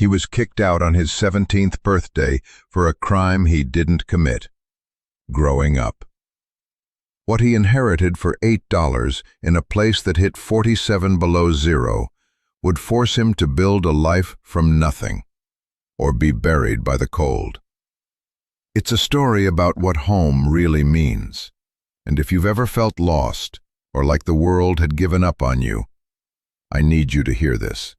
He was kicked out on his 17th birthday for a crime he didn't commit. Growing up. What he inherited for $8 in a place that hit 47 below zero would force him to build a life from nothing, or be buried by the cold. It's a story about what home really means, and if you've ever felt lost, or like the world had given up on you, I need you to hear this.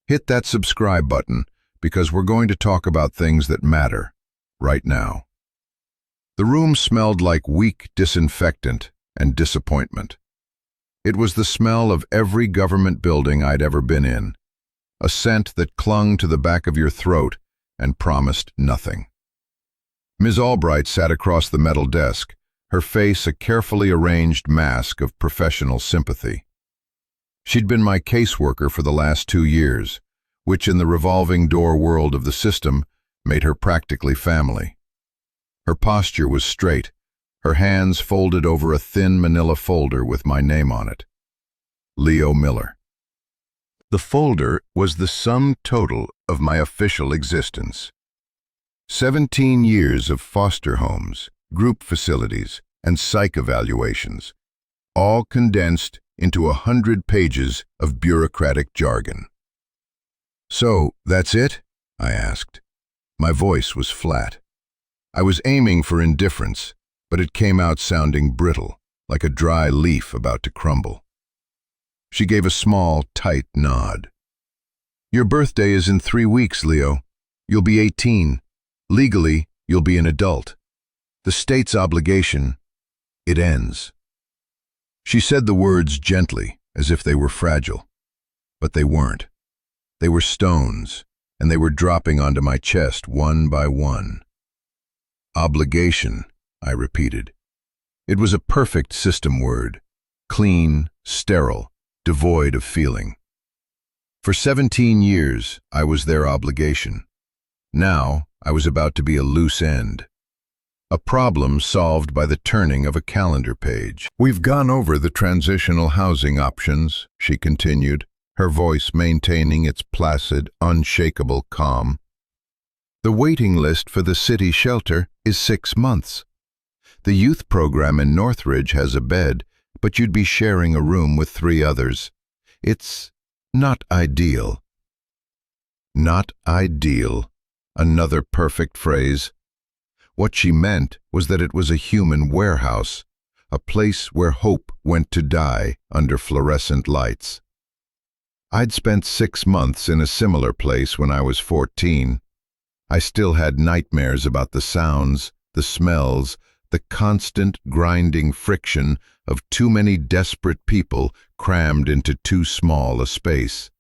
Hit that subscribe button, because we're going to talk about things that matter, right now. The room smelled like weak disinfectant and disappointment. It was the smell of every government building I'd ever been in, a scent that clung to the back of your throat and promised nothing. Ms. Albright sat across the metal desk, her face a carefully arranged mask of professional sympathy. She'd been my caseworker for the last 2 years, which in the revolving door world of the system made her practically family. Her posture was straight, her hands folded over a thin manila folder with my name on it. Leo Miller. The folder was the sum total of my official existence. 17 years of foster homes, group facilities, and psych evaluations, all condensed into 100 pages of bureaucratic jargon. "So, that's it?" I asked. My voice was flat. I was aiming for indifference, but it came out sounding brittle, like a dry leaf about to crumble. She gave a small, tight nod. "Your birthday is in 3 weeks, Leo. You'll be 18. Legally, you'll be an adult. The state's obligation, it ends." She said the words gently, as if they were fragile. But they weren't. They were stones, and they were dropping onto my chest one by one. "Obligation," I repeated. It was a perfect system word, clean, sterile, devoid of feeling. For 17 years, I was their obligation. Now, I was about to be a loose end. A problem solved by the turning of a calendar page. "We've gone over the transitional housing options," she continued, her voice maintaining its placid, unshakable calm. "The waiting list for the city shelter is 6 months. The youth program in Northridge has a bed, but you'd be sharing a room with 3 others. It's not ideal." Not ideal. Another perfect phrase. What she meant was that it was a human warehouse, a place where hope went to die under fluorescent lights. I'd spent 6 months in a similar place when I was 14. I still had nightmares about the sounds, the smells, the constant grinding friction of too many desperate people crammed into too small a space.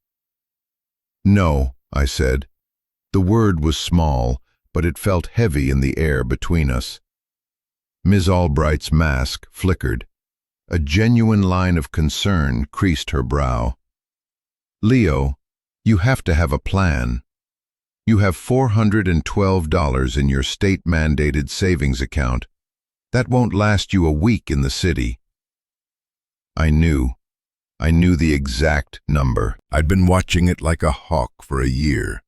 "No," I said. The word was small, but it felt heavy in the air between us. Ms. Albright's mask flickered. A genuine line of concern creased her brow. "Leo, you have to have a plan. You have $412 in your state-mandated savings account. That won't last you a week in the city." I knew the exact number. I'd been watching it like a hawk for a year.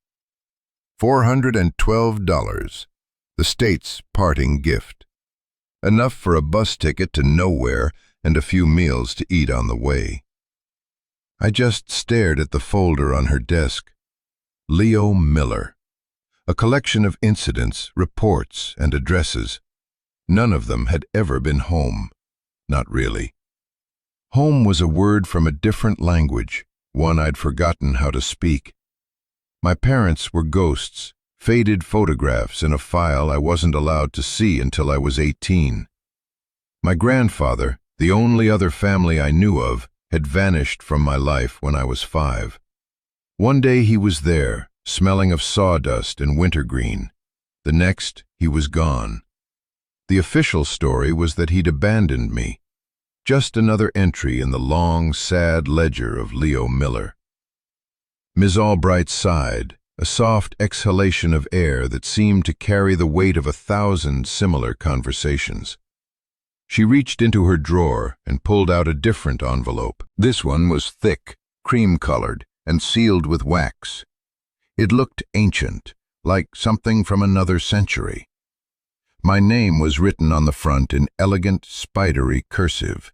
$412, the state's parting gift. Enough for a bus ticket to nowhere and a few meals to eat on the way. I just stared at the folder on her desk. Leo Miller. A collection of incidents, reports, and addresses. None of them had ever been home. Not really. Home was a word from a different language, one I'd forgotten how to speak. My parents were ghosts, faded photographs in a file I wasn't allowed to see until I was 18. My grandfather, the only other family I knew of, had vanished from my life when I was 5. One day he was there, smelling of sawdust and wintergreen. The next, he was gone. The official story was that he'd abandoned me. Just another entry in the long, sad ledger of Leo Miller. Ms. Albright sighed, a soft exhalation of air that seemed to carry the weight of 1,000 similar conversations. She reached into her drawer and pulled out a different envelope. This one was thick, cream-colored, and sealed with wax. It looked ancient, like something from another century. My name was written on the front in elegant, spidery cursive.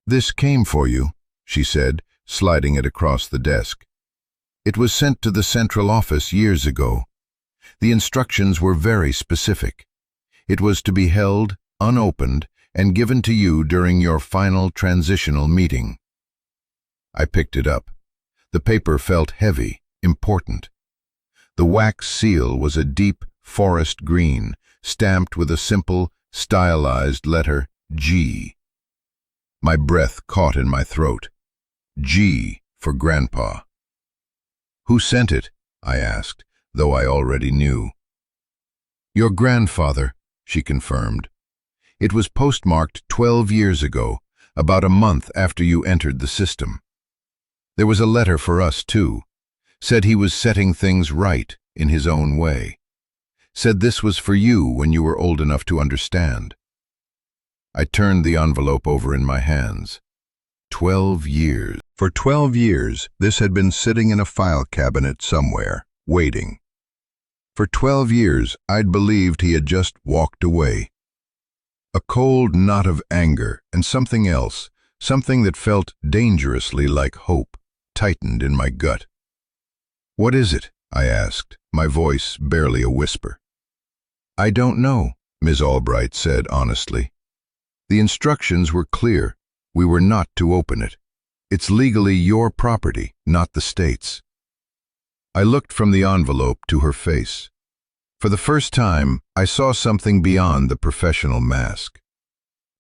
"This came for you," she said, sliding it across the desk. "It was sent to the central office years ago. The instructions were very specific. It was to be held, unopened, and given to you during your final transitional meeting." I picked it up. The paper felt heavy, important. The wax seal was a deep forest green, stamped with a simple, stylized letter G. My breath caught in my throat. G for Grandpa. "Who sent it?" I asked, though I already knew. "Your grandfather," she confirmed. "It was postmarked 12 years ago, about a month after you entered the system. There was a letter for us, too. Said he was setting things right in his own way. Said this was for you when you were old enough to understand." I turned the envelope over in my hands. 12 years. For 12 years, this had been sitting in a file cabinet somewhere, waiting. For 12 years, I'd believed he had just walked away. A cold knot of anger and something else, something that felt dangerously like hope, tightened in my gut. "What is it?" I asked, my voice barely a whisper. "I don't know," Ms. Albright said honestly. "The instructions were clear. We were not to open it. It's legally your property, not the state's." I looked from the envelope to her face. For the first time, I saw something beyond the professional mask.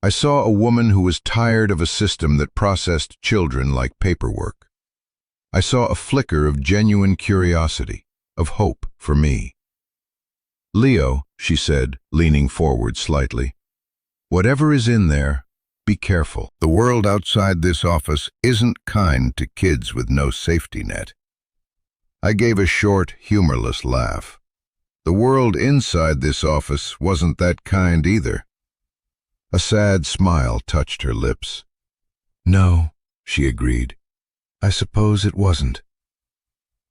I saw a woman who was tired of a system that processed children like paperwork. I saw a flicker of genuine curiosity, of hope for me. "Leo," she said, leaning forward slightly, "whatever is in there, be careful. The world outside this office isn't kind to kids with no safety net." I gave a short, humorless laugh. The world inside this office wasn't that kind either. A sad smile touched her lips. "No," she agreed. "I suppose it wasn't."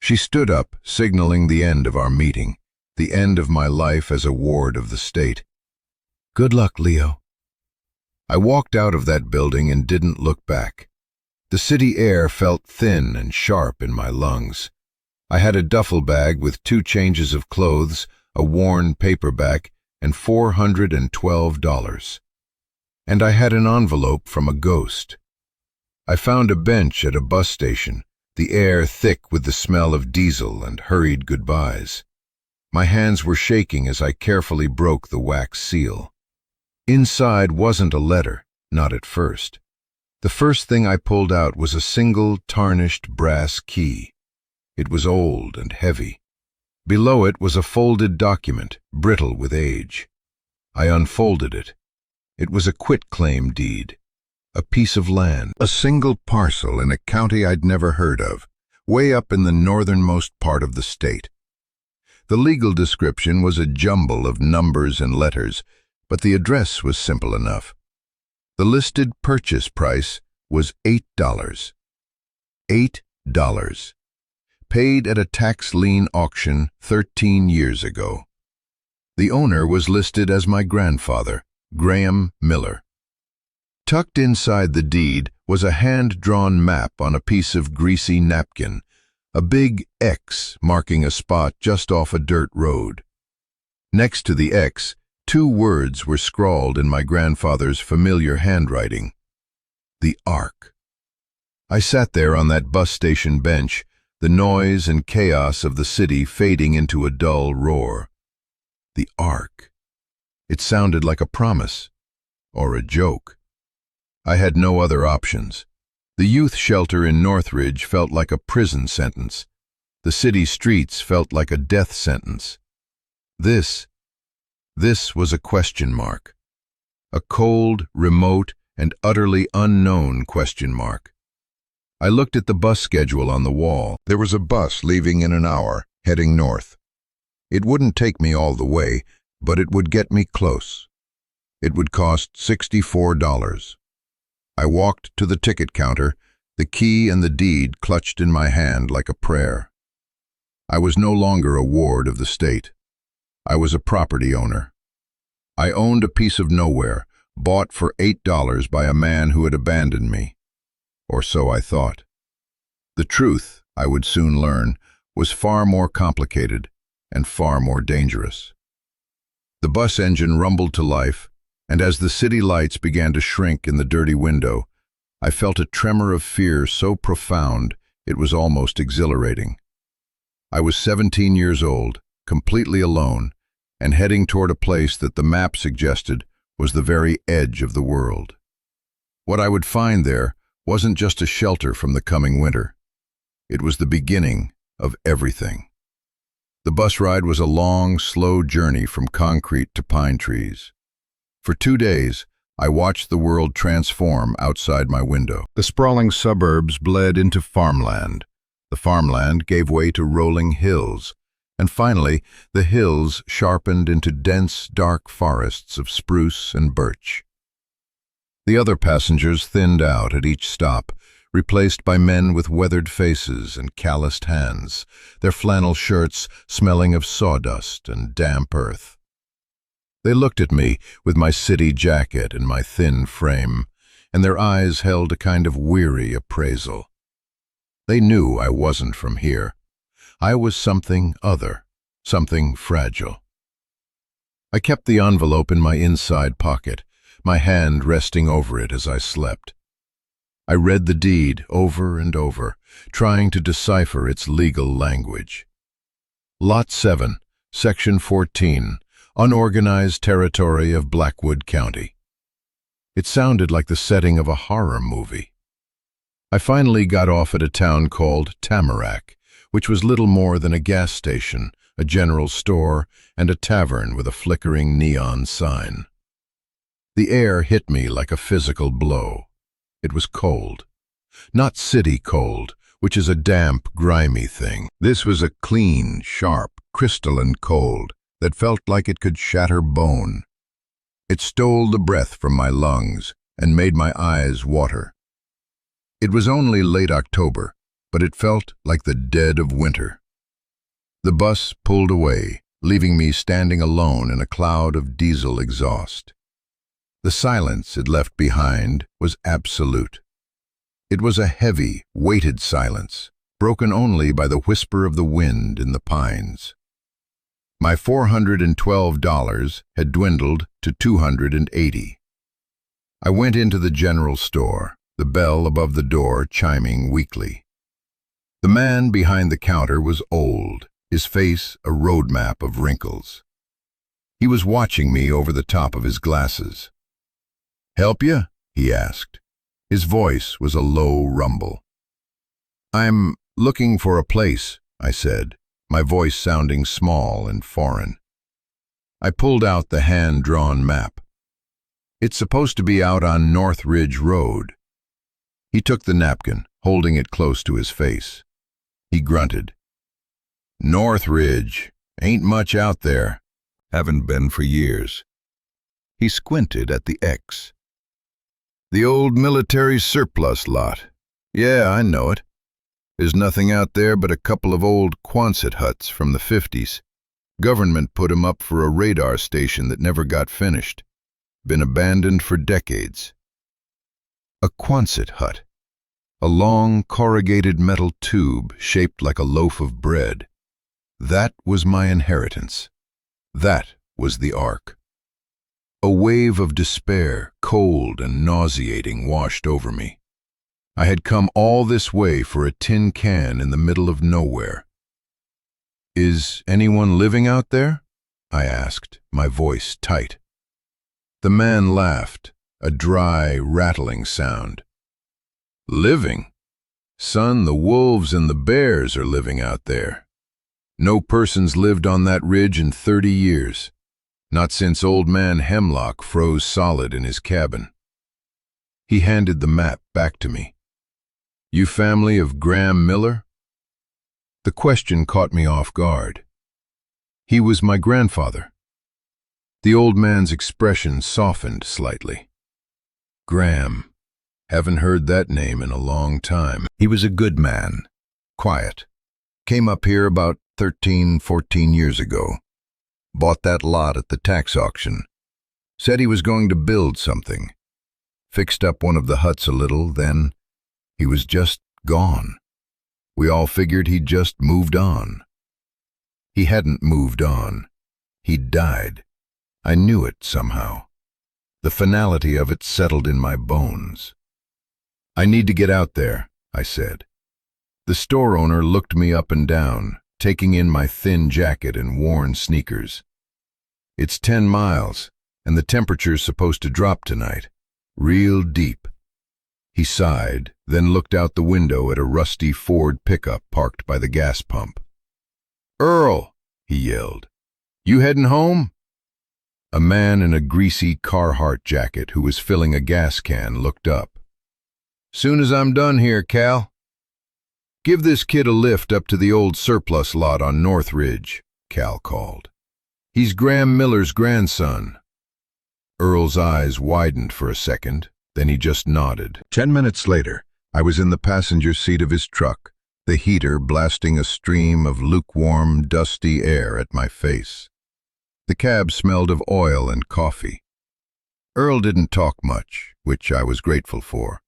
She stood up, signaling the end of our meeting, the end of my life as a ward of the state. "Good luck, Leo." I walked out of that building and didn't look back. The city air felt thin and sharp in my lungs. I had a duffel bag with 2 changes of clothes, a worn paperback, and $412. And I had an envelope from a ghost. I found a bench at a bus station, the air thick with the smell of diesel and hurried goodbyes. My hands were shaking as I carefully broke the wax seal. Inside wasn't a letter, not at first. The first thing I pulled out was a single tarnished brass key. It was old and heavy. Below it was a folded document, brittle with age. I unfolded it. It was a quitclaim deed, a piece of land, a single parcel in a county I'd never heard of, way up in the northernmost part of the state. The legal description was a jumble of numbers and letters, but the address was simple enough. The listed purchase price was $8. $8. Paid at a tax lien auction 13 years ago. The owner was listed as my grandfather, Graham Miller. Tucked inside the deed was a hand-drawn map on a piece of greasy napkin, a big X marking a spot just off a dirt road. Next to the X, 2 words were scrawled in my grandfather's familiar handwriting. The Ark. I sat there on that bus station bench, the noise and chaos of the city fading into a dull roar. The Ark. It sounded like a promise, or a joke. I had no other options. The youth shelter in Northridge felt like a prison sentence. The city streets felt like a death sentence. This was a question mark. A cold, remote, and utterly unknown question mark. I looked at the bus schedule on the wall. There was a bus leaving in an hour, heading north. It wouldn't take me all the way, but it would get me close. It would cost $64. I walked to the ticket counter, the key and the deed clutched in my hand like a prayer. I was no longer a ward of the state. I was a property owner. I owned a piece of nowhere, bought for $8 by a man who had abandoned me. Or so I thought. The truth, I would soon learn, was far more complicated and far more dangerous. The bus engine rumbled to life, and as the city lights began to shrink in the dirty window, I felt a tremor of fear so profound it was almost exhilarating. I was 17 years old, completely alone, and heading toward a place that the map suggested was the very edge of the world. What I would find there wasn't just a shelter from the coming winter. It was the beginning of everything. The bus ride was a long, slow journey from concrete to pine trees. For 2 days, I watched the world transform outside my window. The sprawling suburbs bled into farmland. The farmland gave way to rolling hills, and finally, the hills sharpened into dense, dark forests of spruce and birch. The other passengers thinned out at each stop, replaced by men with weathered faces and calloused hands, their flannel shirts smelling of sawdust and damp earth. They looked at me with my city jacket and my thin frame, and their eyes held a kind of weary appraisal. They knew I wasn't from here. I was something other, something fragile. I kept the envelope in my inside pocket, my hand resting over it as I slept. I read the deed over and over, trying to decipher its legal language. Lot 7, Section 14, Unorganized Territory of Blackwood County. It sounded like the setting of a horror movie. I finally got off at a town called Tamarack, which was little more than a gas station, a general store, and a tavern with a flickering neon sign. The air hit me like a physical blow. It was cold. Not city cold, which is a damp, grimy thing. This was a clean, sharp, crystalline cold that felt like it could shatter bone. It stole the breath from my lungs and made my eyes water. It was only late October, but it felt like the dead of winter. The bus pulled away, leaving me standing alone in a cloud of diesel exhaust. The silence it left behind was absolute. It was a heavy, weighted silence, broken only by the whisper of the wind in the pines. My $412 had dwindled to $280. I went into the general store, the bell above the door chiming weakly. The man behind the counter was old, his face a road map of wrinkles. He was watching me over the top of his glasses. "Help you?" he asked. His voice was a low rumble. "I'm looking for a place," I said, my voice sounding small and foreign. I pulled out the hand-drawn map. "It's supposed to be out on North Ridge Road." He took the napkin, holding it close to his face. He grunted. "North Ridge. Ain't much out there. Haven't been for years." He squinted at the X. "The old military surplus lot. Yeah, I know it. There's nothing out there but a couple of old Quonset huts from the 50s. Government put 'em up for a radar station that never got finished. Been abandoned for decades." A Quonset hut. A long, corrugated metal tube shaped like a loaf of bread. That was my inheritance. That was the Ark. A wave of despair, cold and nauseating, washed over me. I had come all this way for a tin can in the middle of nowhere. "Is anyone living out there?" I asked, my voice tight. The man laughed, a dry, rattling sound. "Living? Son, the wolves and the bears are living out there. No person's lived on that ridge in 30 years. Not since old man Hemlock froze solid in his cabin." He handed the map back to me. "You family of Graham Miller?" The question caught me off guard. He was my grandfather. The old man's expression softened slightly. "Graham. Haven't heard that name in a long time. He was a good man. Quiet. Came up here about 13, 14 years ago. Bought that lot at the tax auction. Said he was going to build something. Fixed up one of the huts a little, then he was just gone. We all figured he'd just moved on. He hadn't moved on. He'd died. I knew it somehow. The finality of it settled in my bones. "I need to get out there," I said. The store owner looked me up and down, taking in my thin jacket and worn sneakers. "It's 10 miles, and the temperature's supposed to drop tonight. Real deep." He sighed, then looked out the window at a rusty Ford pickup parked by the gas pump. "Earl," he yelled, "you heading home?" A man in a greasy Carhartt jacket who was filling a gas can looked up. "Soon as I'm done here, Cal." "Give this kid a lift up to the old surplus lot on North Ridge," Cal called. "He's Graham Miller's grandson." Earl's eyes widened for a second, then he just nodded. 10 minutes later, I was in the passenger seat of his truck, the heater blasting a stream of lukewarm, dusty air at my face. The cab smelled of oil and coffee. Earl didn't talk much, which I was grateful for.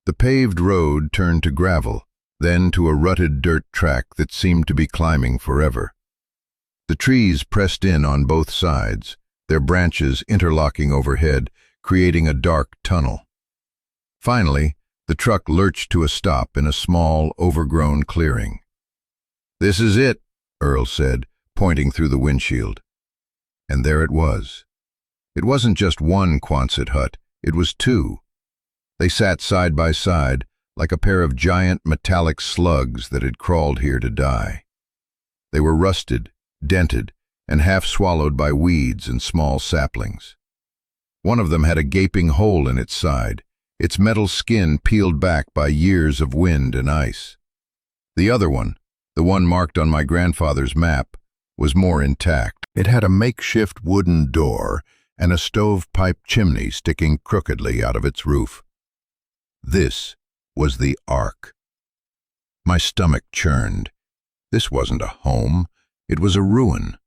The paved road turned to gravel, then to a rutted dirt track that seemed to be climbing forever. The trees pressed in on both sides, their branches interlocking overhead, creating a dark tunnel. Finally, the truck lurched to a stop in a small, overgrown clearing. "This is it," Earl said, pointing through the windshield. And there it was. It wasn't just one Quonset hut, it was two. They sat side by side, like a pair of giant metallic slugs that had crawled here to die. They were rusted, dented, and half swallowed by weeds and small saplings. One of them had a gaping hole in its side, its metal skin peeled back by years of wind and ice. The other one, the one marked on my grandfather's map, was more intact. It had a makeshift wooden door and a stovepipe chimney sticking crookedly out of its roof. This was the Ark. My stomach churned. This wasn't a home, it was a ruin.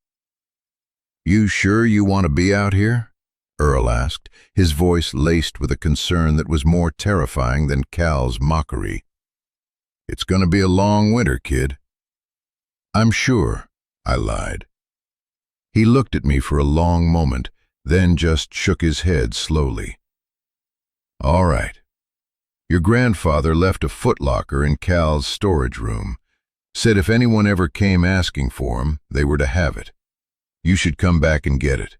"You sure you want to be out here?" Earl asked, his voice laced with a concern that was more terrifying than Cal's mockery. "It's gonna be a long winter, kid." "I'm sure," I lied. He looked at me for a long moment, then just shook his head slowly. "All right. Your grandfather left a footlocker in Cal's storage room. Said if anyone ever came asking for him, they were to have it. You should come back and get it."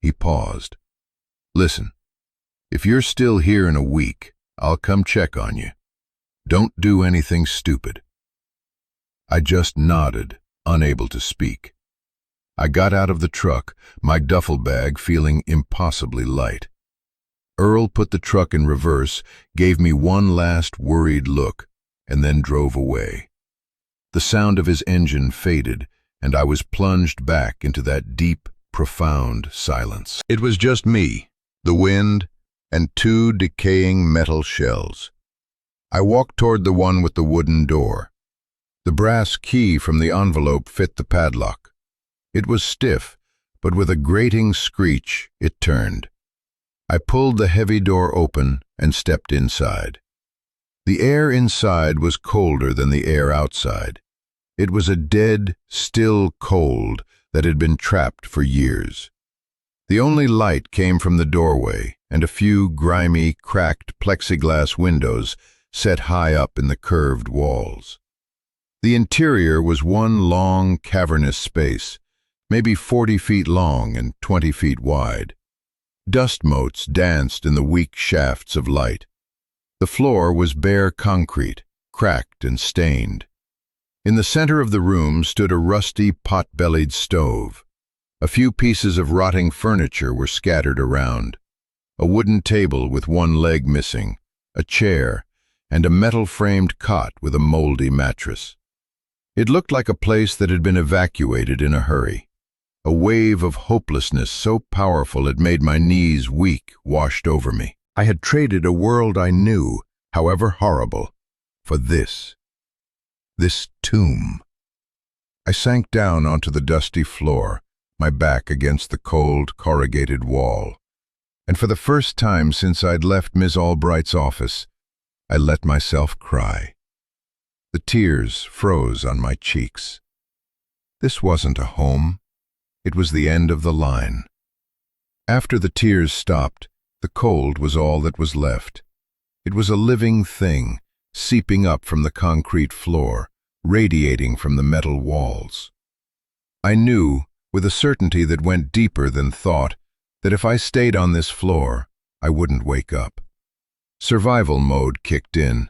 He paused. "Listen, if you're still here in a week, I'll come check on you. Don't do anything stupid." I just nodded, unable to speak. I got out of the truck, my duffel bag feeling impossibly light. Earl put the truck in reverse, gave me one last worried look, and then drove away. The sound of his engine faded, and I was plunged back into that deep, profound silence. It was just me, the wind, and two decaying metal shells. I walked toward the one with the wooden door. The brass key from the envelope fit the padlock. It was stiff, but with a grating screech, it turned. I pulled the heavy door open and stepped inside. The air inside was colder than the air outside. It was a dead, still cold that had been trapped for years. The only light came from the doorway and a few grimy, cracked plexiglass windows set high up in the curved walls. The interior was one long, cavernous space, maybe 40 feet long and 20 feet wide. Dust motes danced in the weak shafts of light. The floor was bare concrete, cracked and stained. In the center of the room stood a rusty, pot-bellied stove. A few pieces of rotting furniture were scattered around. A wooden table with one leg missing, a chair, and a metal-framed cot with a moldy mattress. It looked like a place that had been evacuated in a hurry. A wave of hopelessness so powerful it made my knees weak washed over me. I had traded a world I knew, however horrible, for this tomb. I sank down onto the dusty floor, my back against the cold, corrugated wall. And for the first time since I'd left Miss Albright's office, I let myself cry. The tears froze on my cheeks. This wasn't a home. It was the end of the line. After the tears stopped, the cold was all that was left. It was a living thing, seeping up from the concrete floor, radiating from the metal walls. I knew, with a certainty that went deeper than thought, that if I stayed on this floor, I wouldn't wake up. Survival mode kicked in.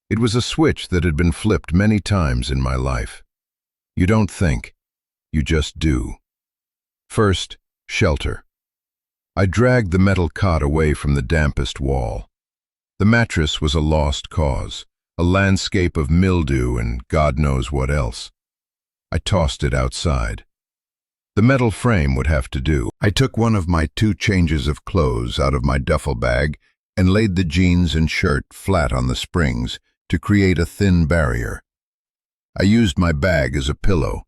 It was a switch that had been flipped many times in my life. You don't think, you just do. First, shelter. I dragged the metal cot away from the dampest wall. The mattress was a lost cause, a landscape of mildew and God knows what else. I tossed it outside. The metal frame would have to do. I took one of my 2 changes of clothes out of my duffel bag and laid the jeans and shirt flat on the springs to create a thin barrier. I used my bag as a pillow.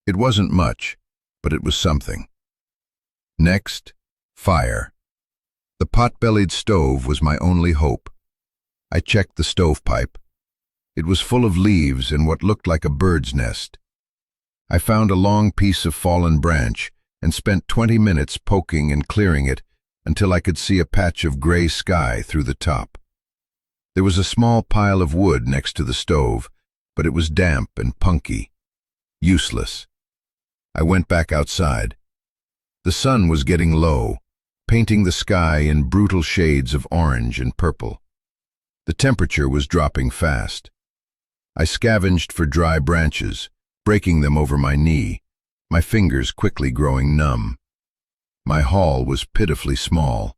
It wasn't much, but it was something. Next, fire. The pot-bellied stove was my only hope. I checked the stovepipe. It was full of leaves and what looked like a bird's nest. I found a long piece of fallen branch and spent 20 minutes poking and clearing it until I could see a patch of gray sky through the top. There was a small pile of wood next to the stove, but it was damp and punky. Useless. I went back outside. The sun was getting low, painting the sky in brutal shades of orange and purple. The temperature was dropping fast. I scavenged for dry branches, breaking them over my knee, my fingers quickly growing numb. My haul was pitifully small.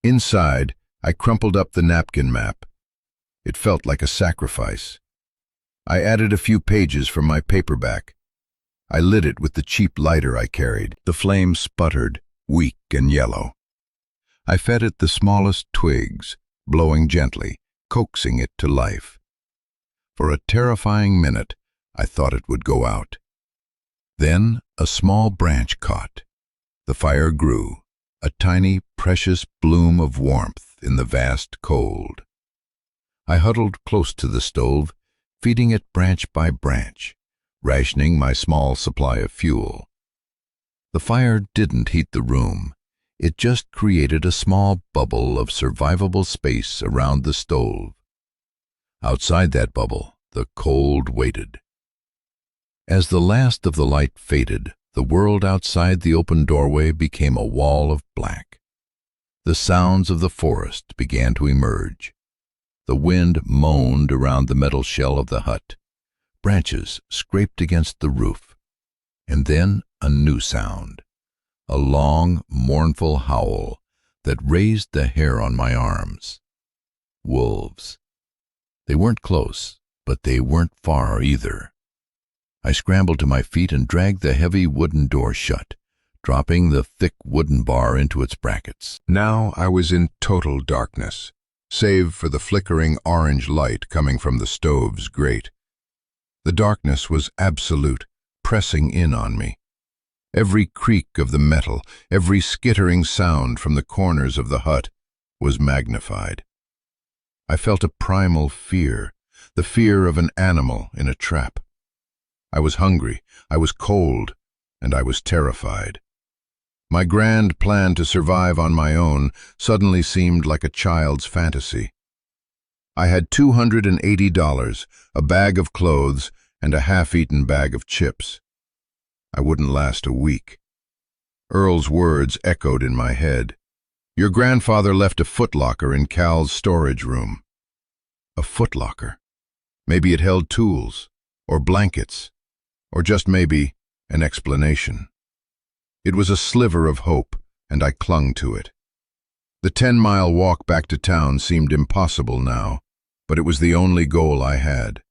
Inside, I crumpled up the napkin map. It felt like a sacrifice. I added a few pages from my paperback. I lit it with the cheap lighter I carried. The flame sputtered, weak and yellow. I fed it the smallest twigs, blowing gently, coaxing it to life. For a terrifying minute, I thought it would go out. Then a small branch caught. The fire grew, a tiny, precious bloom of warmth in the vast cold. I huddled close to the stove, feeding it branch by branch, rationing my small supply of fuel. The fire didn't heat the room. It just created a small bubble of survivable space around the stove. Outside that bubble, the cold waited. As the last of the light faded, the world outside the open doorway became a wall of black. The sounds of the forest began to emerge. The wind moaned around the metal shell of the hut. Branches scraped against the roof. And then a new sound, a long, mournful howl that raised the hair on my arms. Wolves. They weren't close, but they weren't far either. I scrambled to my feet and dragged the heavy wooden door shut, dropping the thick wooden bar into its brackets. Now I was in total darkness, save for the flickering orange light coming from the stove's grate. The darkness was absolute, pressing in on me. Every creak of the metal, every skittering sound from the corners of the hut was magnified. I felt a primal fear, the fear of an animal in a trap. I was hungry, I was cold, and I was terrified. My grand plan to survive on my own suddenly seemed like a child's fantasy. I had $280, a bag of clothes, and a half-eaten bag of chips. I wouldn't last a week. Earl's words echoed in my head. Your grandfather left a footlocker in Cal's storage room. A footlocker. Maybe it held tools, or blankets, or just maybe an explanation. It was a sliver of hope, and I clung to it. The 10-mile walk back to town seemed impossible now, but it was the only goal I had.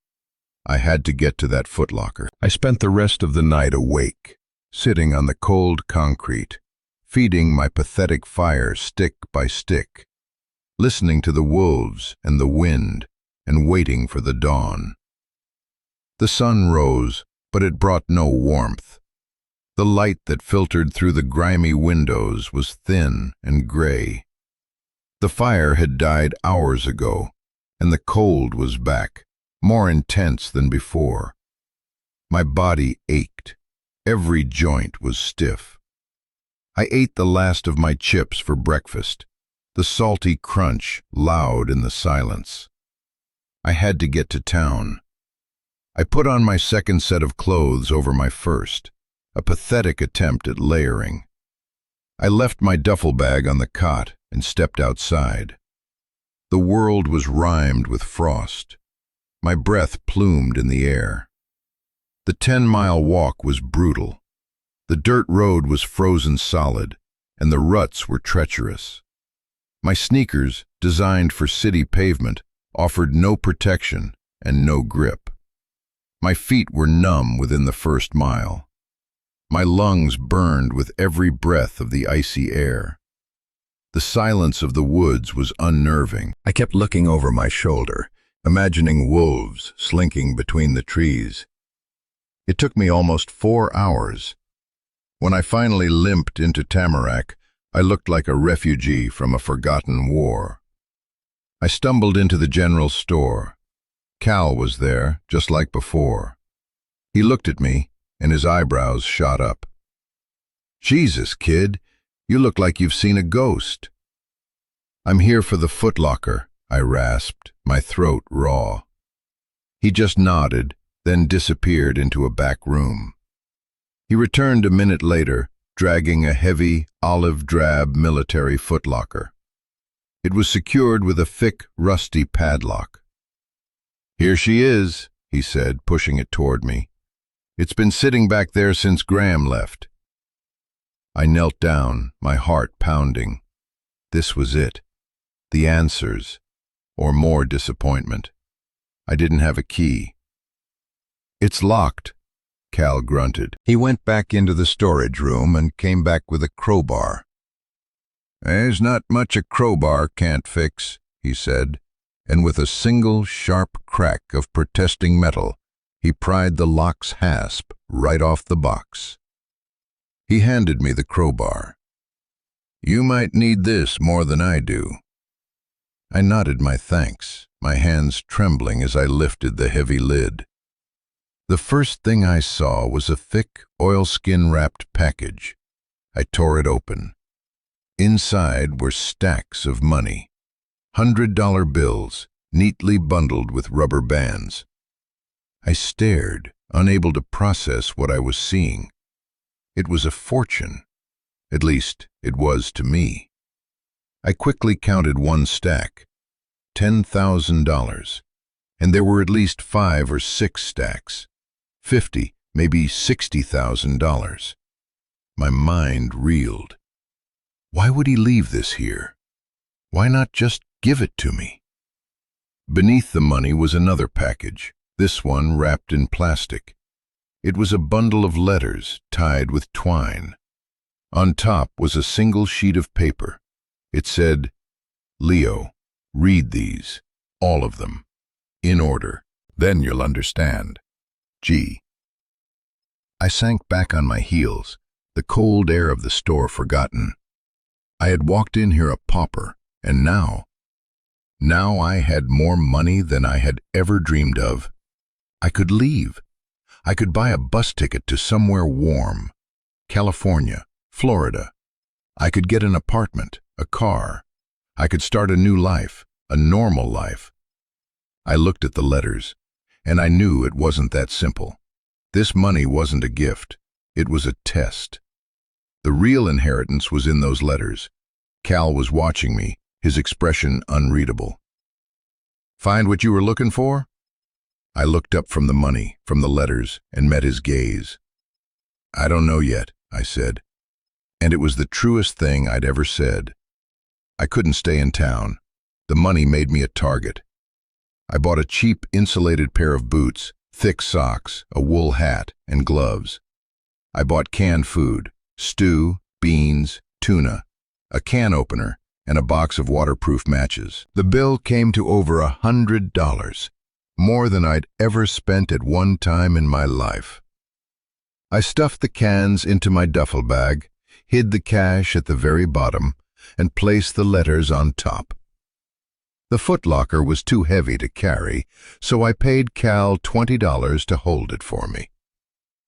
I had to get to that footlocker. I spent the rest of the night awake, sitting on the cold concrete, feeding my pathetic fire stick by stick, listening to the wolves and the wind, and waiting for the dawn. The sun rose, but it brought no warmth. The light that filtered through the grimy windows was thin and gray. The fire had died hours ago, and the cold was back, more intense than before. My body ached. Every joint was stiff. I ate the last of my chips for breakfast, the salty crunch loud in the silence. I had to get to town. I put on my second set of clothes over my first, a pathetic attempt at layering. I left my duffel bag on the cot and stepped outside. The world was rimed with frost. My breath plumed in the air. The 10-mile walk was brutal. The dirt road was frozen solid, and the ruts were treacherous. My sneakers, designed for city pavement, offered no protection and no grip. My feet were numb within the first mile. My lungs burned with every breath of the icy air. The silence of the woods was unnerving. I kept looking over my shoulder, imagining wolves slinking between the trees. It took me almost 4 hours. When I finally limped into Tamarack, I looked like a refugee from a forgotten war. I stumbled into the general store. Cal was there, just like before. He looked at me, and his eyebrows shot up. "Jesus, kid, you look like you've seen a ghost." "I'm here for the Foot Locker," I rasped, my throat raw. He just nodded, then disappeared into a back room. He returned a minute later, dragging a heavy, olive-drab military footlocker. It was secured with a thick, rusty padlock. "Here she is," he said, pushing it toward me. "It's been sitting back there since Graham left." I knelt down, my heart pounding. This was it. The answers, or more disappointment. I didn't have a key. "It's locked," Cal grunted. He went back into the storage room and came back with a crowbar. "There's not much a crowbar can't fix," he said, and with a single sharp crack of protesting metal, he pried the lock's hasp right off the box. He handed me the crowbar. "You might need this more than I do." I nodded my thanks, my hands trembling as I lifted the heavy lid. The first thing I saw was a thick, oilskin-wrapped package. I tore it open. Inside were stacks of money, $100 bills, neatly bundled with rubber bands. I stared, unable to process what I was seeing. It was a fortune. At least, it was to me. I quickly counted one stack, $10,000, and there were at least 5 or 6 stacks, $50, maybe $60,000. My mind reeled. Why would he leave this here? Why not just give it to me? Beneath the money was another package, this one wrapped in plastic. It was a bundle of letters tied with twine. On top was a single sheet of paper. It said, "Leo, read these, all of them, in order. Then you'll understand. G." I sank back on my heels, the cold air of the store forgotten. I had walked in here a pauper, and now I had more money than I had ever dreamed of. I could leave. I could buy a bus ticket to somewhere warm, California, Florida. I could get an apartment, a car. I could start a new life, a normal life. I looked at the letters, and I knew it wasn't that simple. This money wasn't a gift. It was a test. The real inheritance was in those letters. Cal was watching me, his expression unreadable. "Find what you were looking for?" I looked up from the money, from the letters, and met his gaze. "I don't know yet," I said. And it was the truest thing I'd ever said. I couldn't stay in town. The money made me a target. I bought a cheap, insulated pair of boots, thick socks, a wool hat, and gloves. I bought canned food, stew, beans, tuna, a can opener, and a box of waterproof matches. The bill came to over $100, more than I'd ever spent at one time in my life. I stuffed the cans into my duffel bag, hid the cash at the very bottom, and placed the letters on top. The footlocker was too heavy to carry, so I paid Cal $20 to hold it for me.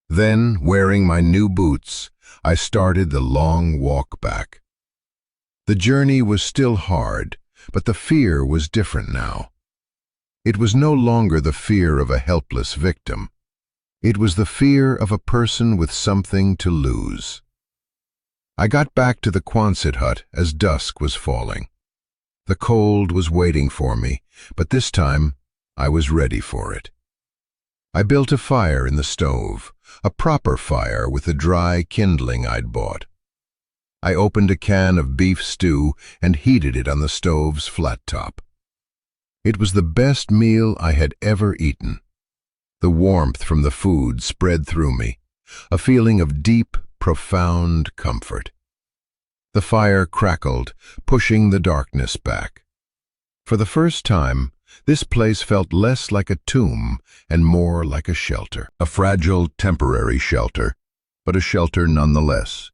Then, wearing my new boots, I started the long walk back. The journey was still hard, but the fear was different now. It was no longer the fear of a helpless victim. It was the fear of a person with something to lose. I got back to the Quonset hut as dusk was falling. The cold was waiting for me, but this time I was ready for it. I built a fire in the stove, a proper fire with the dry kindling I'd bought. I opened a can of beef stew and heated it on the stove's flat top. It was the best meal I had ever eaten. The warmth from the food spread through me, a feeling of deep, profound comfort. The fire crackled, pushing the darkness back. For the first time, this place felt less like a tomb and more like a shelter. A fragile, temporary shelter, but a shelter nonetheless.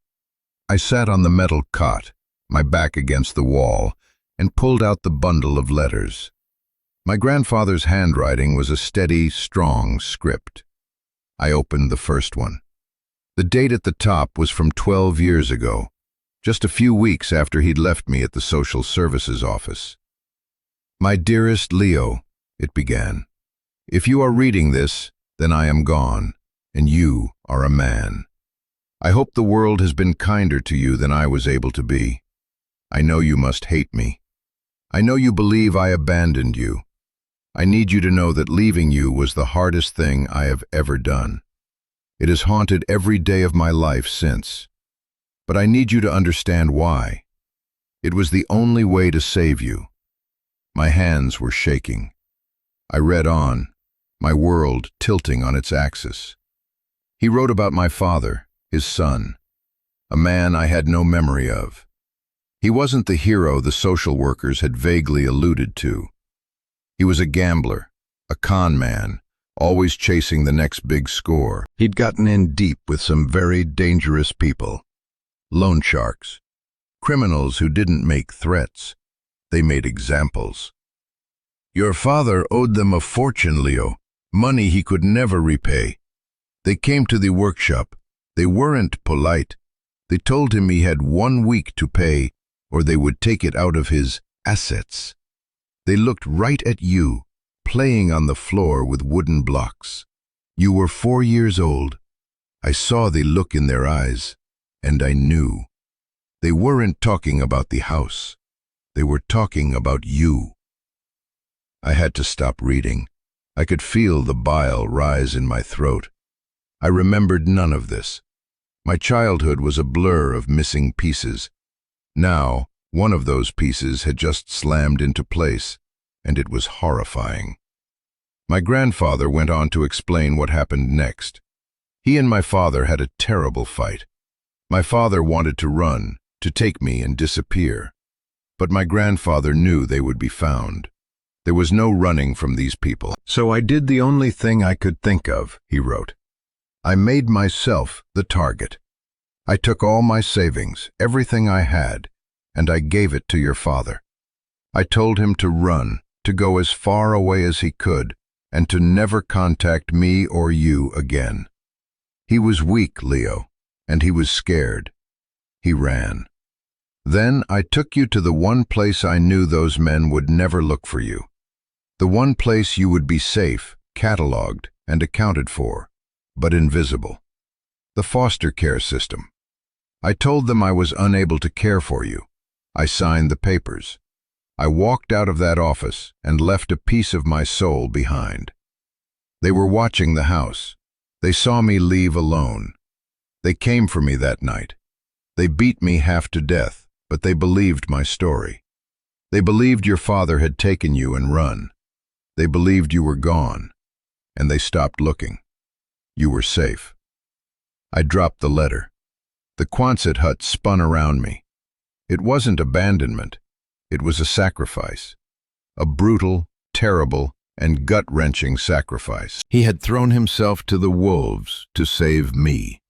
I sat on the metal cot, my back against the wall, and pulled out the bundle of letters. My grandfather's handwriting was a steady, strong script. I opened the first one. The date at the top was from 12 years ago, just a few weeks after he'd left me at the social services office. "My dearest Leo," it began, "if you are reading this, then I am gone, and you are a man. I hope the world has been kinder to you than I was able to be. I know you must hate me. I know you believe I abandoned you. I need you to know that leaving you was the hardest thing I have ever done. It has haunted every day of my life since. But I need you to understand why. It was the only way to save you." My hands were shaking. I read on, my world tilting on its axis. He wrote about my father, his son, a man I had no memory of. He wasn't the hero the social workers had vaguely alluded to. He was a gambler, a con man, always chasing the next big score. He'd gotten in deep with some very dangerous people. Loan sharks, criminals who didn't make threats, they made examples. "Your father owed them a fortune, Leo, money he could never repay. They came to the workshop. They weren't polite. They told him he had 1 week to pay, or they would take it out of his assets. They looked right at you, playing on the floor with wooden blocks. You were 4 years old. I saw the look in their eyes, and I knew. They weren't talking about the house. They were talking about you." I had to stop reading. I could feel the bile rise in my throat. I remembered none of this. My childhood was a blur of missing pieces. Now, one of those pieces had just slammed into place, and it was horrifying. My grandfather went on to explain what happened next. He and my father had a terrible fight. My father wanted to run, to take me and disappear. But my grandfather knew they would be found. There was no running from these people. "So I did the only thing I could think of," he wrote. "I made myself the target. I took all my savings, everything I had, and I gave it to your father. I told him to run, to go as far away as he could, and to never contact me or you again. He was weak, Leo, and he was scared. He ran. Then I took you to the one place I knew those men would never look for you. The one place you would be safe, cataloged, and accounted for, but invisible. The foster care system. I told them I was unable to care for you. I signed the papers. I walked out of that office and left a piece of my soul behind. They were watching the house. They saw me leave alone. They came for me that night. They beat me half to death, but they believed my story. They believed your father had taken you and run. They believed you were gone, and they stopped looking. You were safe." I dropped the letter. The Quonset hut spun around me. It wasn't abandonment. It was a sacrifice. A brutal, terrible, and gut-wrenching sacrifice. He had thrown himself to the wolves to save me.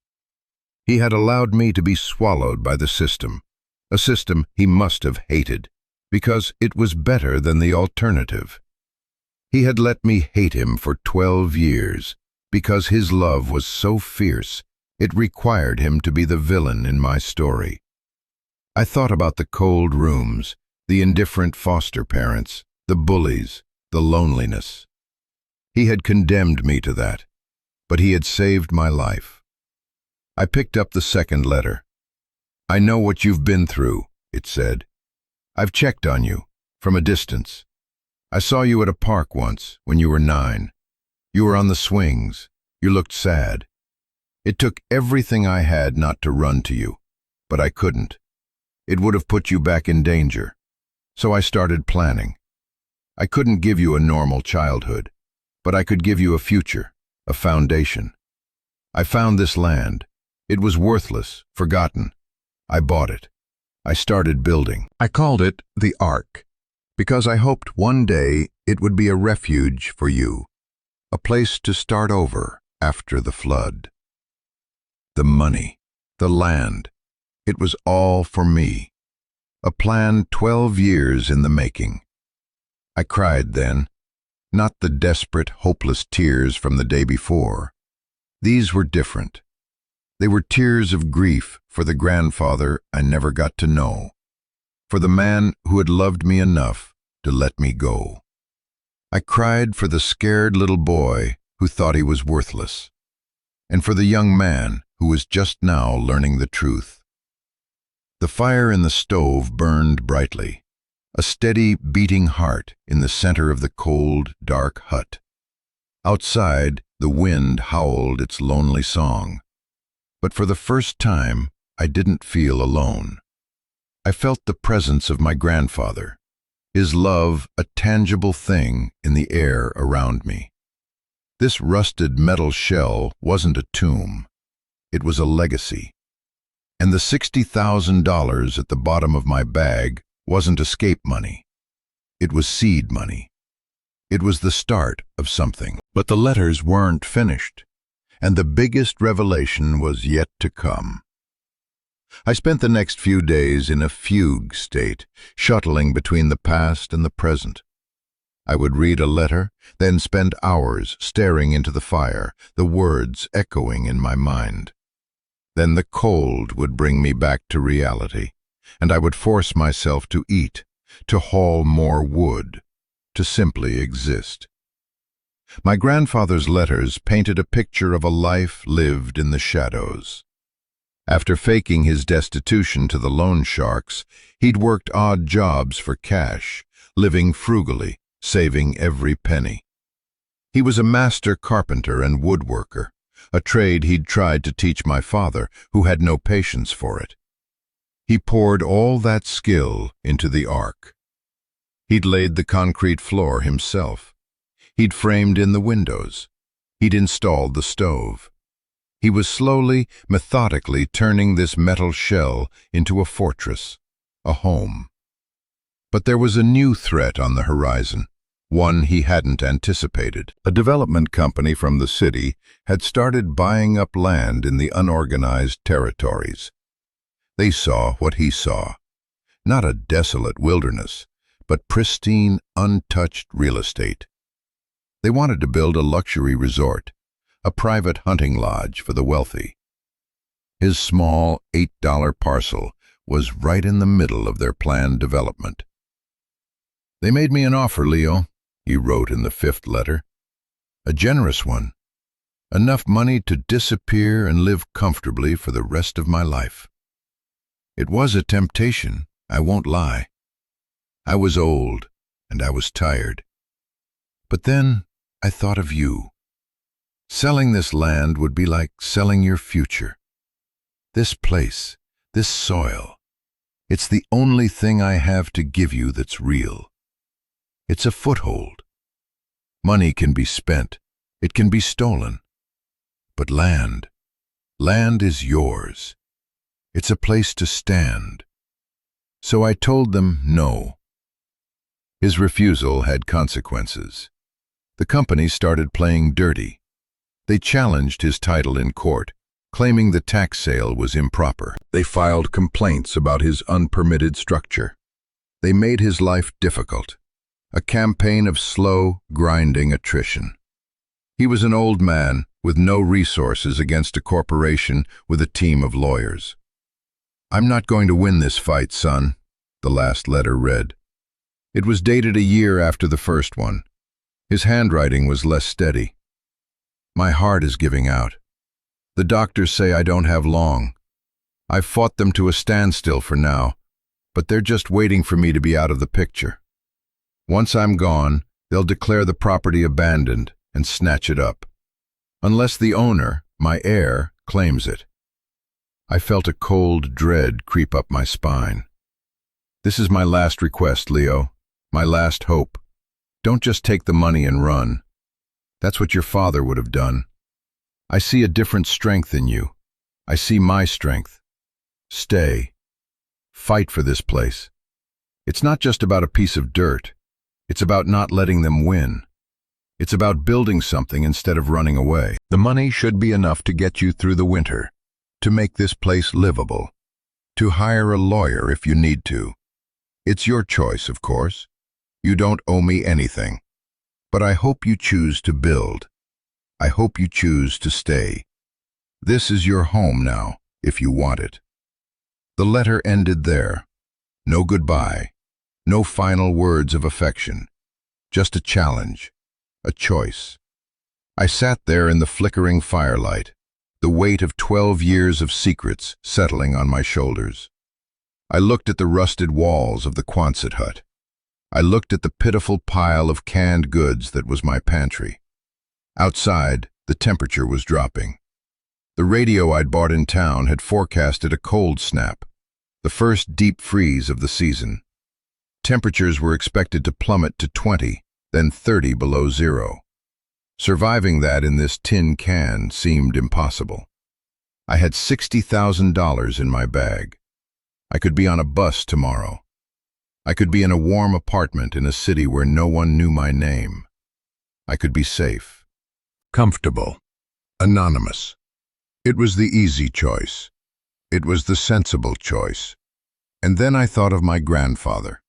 He had allowed me to be swallowed by the system, a system he must have hated, because it was better than the alternative. He had let me hate him for 12 years, because his love was so fierce, it required him to be the villain in my story. I thought about the cold rooms, the indifferent foster parents, the bullies, the loneliness. He had condemned me to that, but he had saved my life. I picked up the second letter. "I know what you've been through," it said. "I've checked on you, from a distance. I saw you at a park once, when you were 9. You were on the swings. You looked sad. It took everything I had not to run to you, but I couldn't. It would have put you back in danger. So I started planning. I couldn't give you a normal childhood, but I could give you a future, a foundation. I found this land. It was worthless, forgotten. I bought it. I started building. I called it the Ark, because I hoped one day it would be a refuge for you, a place to start over after the flood. The money, the land, it was all for me. A plan 12 years in the making. I cried then, not the desperate, hopeless tears from the day before. These were different. They were tears of grief for the grandfather I never got to know, for the man who had loved me enough to let me go. I cried for the scared little boy who thought he was worthless, and for the young man who was just now learning the truth. The fire in the stove burned brightly, a steady, beating heart in the center of the cold, dark hut. Outside, the wind howled its lonely song. But for the first time, I didn't feel alone. I felt the presence of my grandfather, his love a tangible thing in the air around me. This rusted metal shell wasn't a tomb. It was a legacy. And the $60,000 at the bottom of my bag wasn't escape money. It was seed money. It was the start of something. But the letters weren't finished, and the biggest revelation was yet to come. I spent the next few days in a fugue state, shuttling between the past and the present. I would read a letter, then spend hours staring into the fire, the words echoing in my mind. Then the cold would bring me back to reality, and I would force myself to eat, to haul more wood, to simply exist. My grandfather's letters painted a picture of a life lived in the shadows. After faking his destitution to the loan sharks, he'd worked odd jobs for cash, living frugally, saving every penny. He was a master carpenter and woodworker, a trade he'd tried to teach my father, who had no patience for it. He poured all that skill into the Ark. He'd laid the concrete floor himself. He'd framed in the windows. He'd installed the stove. He was slowly, methodically turning this metal shell into a fortress, a home. But there was a new threat on the horizon, one he hadn't anticipated. A development company from the city had started buying up land in the unorganized territories. They saw what he saw, not a desolate wilderness, but pristine, untouched real estate. They wanted to build a luxury resort, a private hunting lodge for the wealthy. His small $8 parcel was right in the middle of their planned development. "They made me an offer, Leo," he wrote in the 5th letter. "A generous one. Enough money to disappear and live comfortably for the rest of my life. It was a temptation, I won't lie. I was old, and I was tired. But then I thought of you. Selling this land would be like selling your future. This place, this soil, it's the only thing I have to give you that's real. It's a foothold. Money can be spent, it can be stolen. But land is yours. It's a place to stand." So I told them no. His refusal had consequences. The company started playing dirty. They challenged his title in court, claiming the tax sale was improper. They filed complaints about his unpermitted structure. They made his life difficult, a campaign of slow, grinding attrition. He was an old man with no resources against a corporation with a team of lawyers. "I'm not going to win this fight, son," the last letter read. It was dated a year after the first one. His handwriting was less steady. "My heart is giving out. The doctors say I don't have long. I've fought them to a standstill for now, but they're just waiting for me to be out of the picture. Once I'm gone, they'll declare the property abandoned and snatch it up. Unless the owner, my heir, claims it." I felt a cold dread creep up my spine. "This is my last request, Leo. My last hope. Don't just take the money and run. That's what your father would have done. I see a different strength in you. I see my strength. Stay. Fight for this place. It's not just about a piece of dirt. It's about not letting them win. It's about building something instead of running away. The money should be enough to get you through the winter, to make this place livable, to hire a lawyer if you need to. It's your choice, of course. You don't owe me anything. But I hope you choose to build. I hope you choose to stay. This is your home now, if you want it." The letter ended there. No goodbye, no final words of affection, just a challenge, a choice. I sat there in the flickering firelight, the weight of 12 years of secrets settling on my shoulders. I looked at the rusted walls of the Quonset hut. I looked at the pitiful pile of canned goods that was my pantry. Outside, the temperature was dropping. The radio I'd bought in town had forecasted a cold snap, the first deep freeze of the season. Temperatures were expected to plummet to 20, then 30 below zero. Surviving that in this tin can seemed impossible. I had $60,000 in my bag. I could be on a bus tomorrow. I could be in a warm apartment in a city where no one knew my name. I could be safe, comfortable, anonymous. It was the easy choice. It was the sensible choice. And then I thought of my grandfather,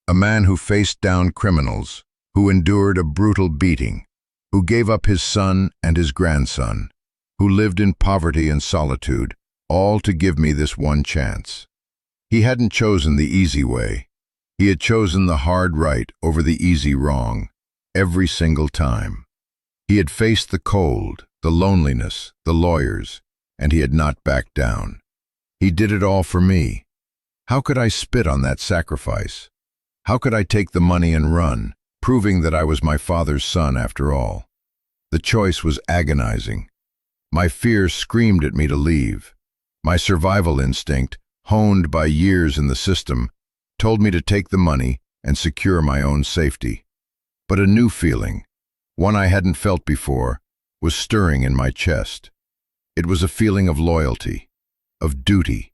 a man who faced down criminals, who endured a brutal beating, who gave up his son and his grandson, who lived in poverty and solitude, all to give me this one chance. He hadn't chosen the easy way. He had chosen the hard right over the easy wrong, every single time. He had faced the cold, the loneliness, the lawyers, and he had not backed down. He did it all for me. How could I spit on that sacrifice? How could I take the money and run, proving that I was my father's son after all? The choice was agonizing. My fear screamed at me to leave. My survival instinct, honed by years in the system, told me to take the money and secure my own safety. But a new feeling, one I hadn't felt before, was stirring in my chest. It was a feeling of loyalty, of duty,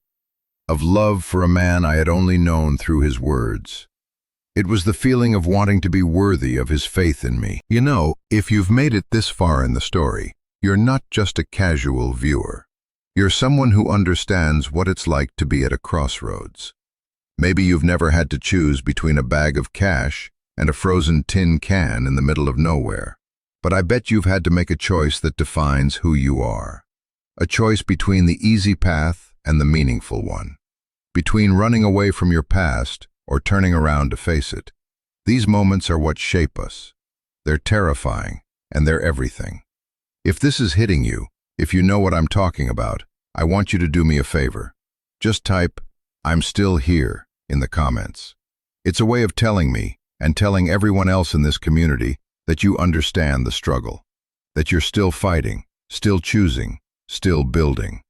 of love for a man I had only known through his words. It was the feeling of wanting to be worthy of his faith in me. You know, if you've made it this far in the story, you're not just a casual viewer. You're someone who understands what it's like to be at a crossroads. Maybe you've never had to choose between a bag of cash and a frozen tin can in the middle of nowhere. But I bet you've had to make a choice that defines who you are. A choice between the easy path and the meaningful one. Between running away from your past or turning around to face it. These moments are what shape us. They're terrifying, and they're everything. If this is hitting you, if you know what I'm talking about, I want you to do me a favor. Just type, "I'm still here," in the comments. It's a way of telling me, and telling everyone else in this community, that you understand the struggle, that you're still fighting, still choosing, still building.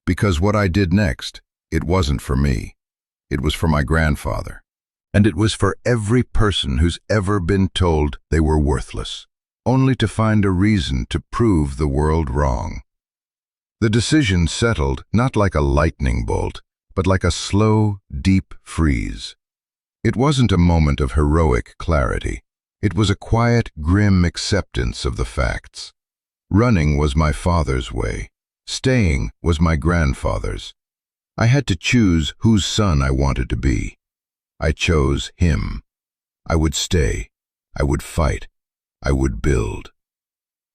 Because what I did next, it wasn't for me. It was for my grandfather. And it was for every person who's ever been told they were worthless, only to find a reason to prove the world wrong. The decision settled not like a lightning bolt, but like a slow, deep freeze. It wasn't a moment of heroic clarity. It was a quiet, grim acceptance of the facts. Running was my father's way. Staying was my grandfather's. I had to choose whose son I wanted to be. I chose him. I would stay. I would fight. I would build.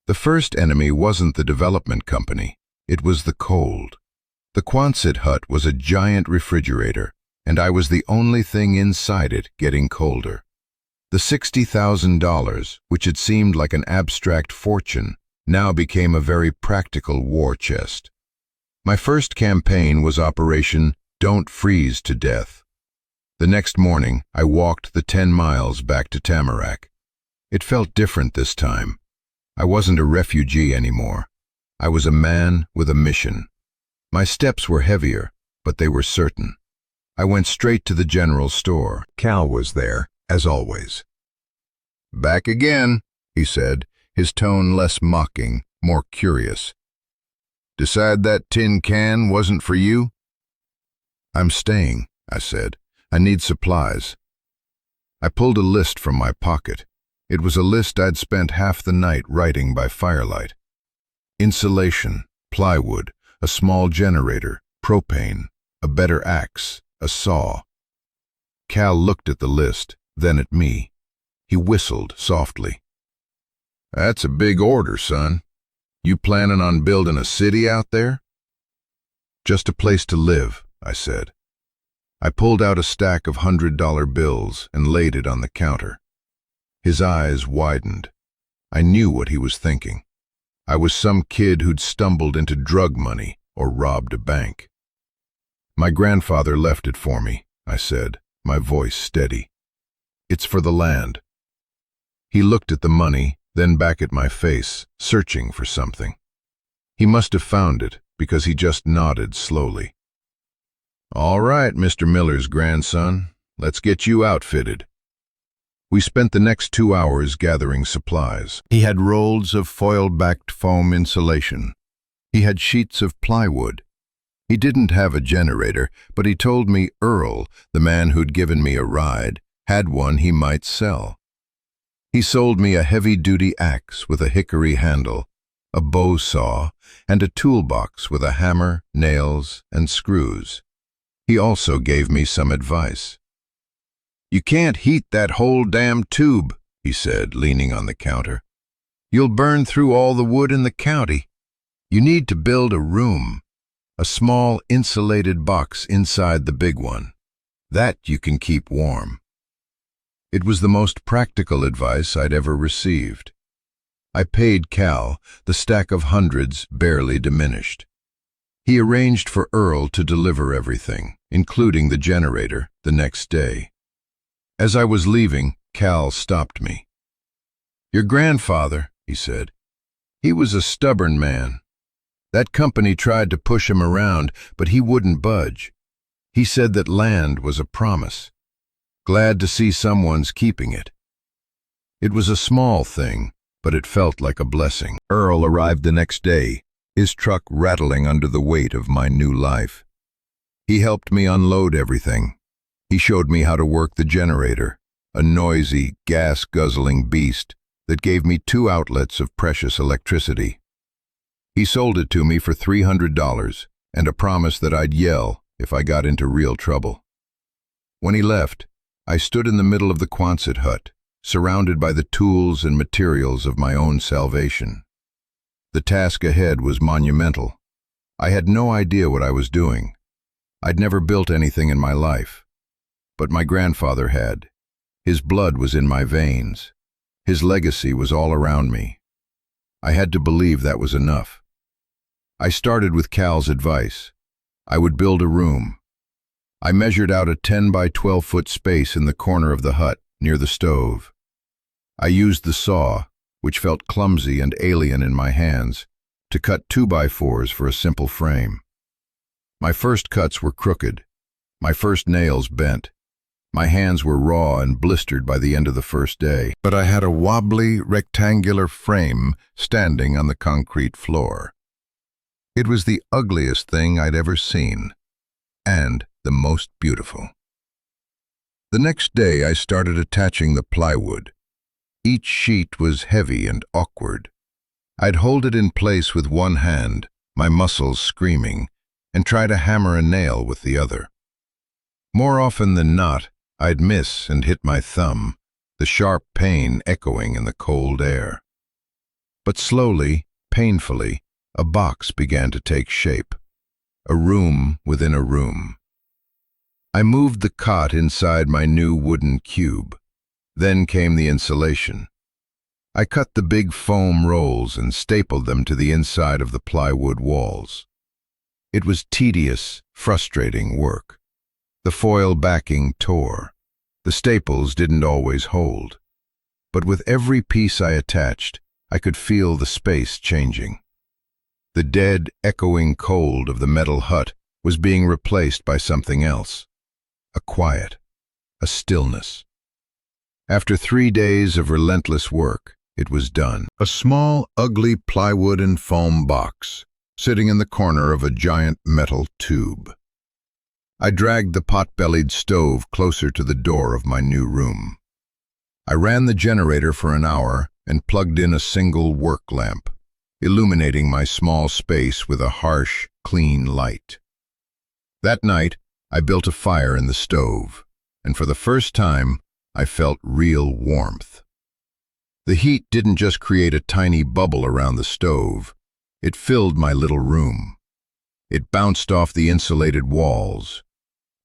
The first enemy wasn't the development company. It was the cold. The Quonset hut was a giant refrigerator, and I was the only thing inside it getting colder. The $60,000, which had seemed like an abstract fortune, now became a very practical war chest. My first campaign was Operation Don't Freeze to Death. The next morning, I walked the 10 miles back to Tamarack. It felt different this time. I wasn't a refugee anymore. I was a man with a mission. My steps were heavier, but they were certain. I went straight to the general store. Cal was there, as always. "Back again," he said, his tone less mocking, more curious. "Decide that tin can wasn't for you?" "I'm staying," I said. "I need supplies." I pulled a list from my pocket. It was a list I'd spent half the night writing by firelight. Insulation, plywood, a small generator, propane, a better axe, a saw. Cal looked at the list, then at me. He whistled softly. "That's a big order, son. You planning on building a city out there?" "Just a place to live," I said. I pulled out a stack of $100 bills and laid it on the counter. His eyes widened. I knew what he was thinking. I was some kid who'd stumbled into drug money or robbed a bank. "My grandfather left it for me," I said, my voice steady. "It's for the land." He looked at the money, then back at my face, searching for something. He must have found it, because he just nodded slowly. "All right, Mr. Miller's grandson, let's get you outfitted." We spent the next 2 hours gathering supplies. He had rolls of foil-backed foam insulation. He had sheets of plywood. He didn't have a generator, but he told me Earl, the man who'd given me a ride, had one he might sell. He sold me a heavy-duty axe with a hickory handle, a bow saw, and a toolbox with a hammer, nails, and screws. He also gave me some advice. "You can't heat that whole damn tube," he said, leaning on the counter. "You'll burn through all the wood in the county. You need to build a room, a small insulated box inside the big one. That you can keep warm." It was the most practical advice I'd ever received. I paid Cal. The stack of hundreds barely diminished. He arranged for Earl to deliver everything, including the generator, the next day. As I was leaving, Cal stopped me. "Your grandfather," he said, "he was a stubborn man. That company tried to push him around, but he wouldn't budge. He said that land was a promise. Glad to see someone's keeping it." It was a small thing, but it felt like a blessing. Earl arrived the next day, his truck rattling under the weight of my new life. He helped me unload everything. He showed me how to work the generator, a noisy, gas-guzzling beast that gave me 2 outlets of precious electricity. He sold it to me for $300 and a promise that I'd yell if I got into real trouble. When he left, I stood in the middle of the Quonset hut, surrounded by the tools and materials of my own salvation. The task ahead was monumental. I had no idea what I was doing. I'd never built anything in my life. But my grandfather had. His blood was in my veins. His legacy was all around me. I had to believe that was enough. I started with Cal's advice. I would build a room. I measured out a 10 by 12 foot space in the corner of the hut, near the stove. I used the saw, which felt clumsy and alien in my hands, to cut 2x4s for a simple frame. My first cuts were crooked. My first nails bent. My hands were raw and blistered by the end of the first day, but I had a wobbly, rectangular frame standing on the concrete floor. It was the ugliest thing I'd ever seen, and the most beautiful. The next day I started attaching the plywood. Each sheet was heavy and awkward. I'd hold it in place with one hand, my muscles screaming, and try to hammer a nail with the other. More often than not, I'd miss and hit my thumb, the sharp pain echoing in the cold air. But slowly, painfully, a box began to take shape, a room within a room. I moved the cot inside my new wooden cube. Then came the insulation. I cut the big foam rolls and stapled them to the inside of the plywood walls. It was tedious, frustrating work. The foil backing tore. The staples didn't always hold. But with every piece I attached, I could feel the space changing. The dead, echoing cold of the metal hut was being replaced by something else. A quiet, a stillness. After 3 days of relentless work, it was done. A small, ugly plywood and foam box, sitting in the corner of a giant metal tube. I dragged the pot-bellied stove closer to the door of my new room. I ran the generator for an hour and plugged in a single work lamp, illuminating my small space with a harsh, clean light. That night, I built a fire in the stove, and for the first time, I felt real warmth. The heat didn't just create a tiny bubble around the stove, it filled my little room. It bounced off the insulated walls.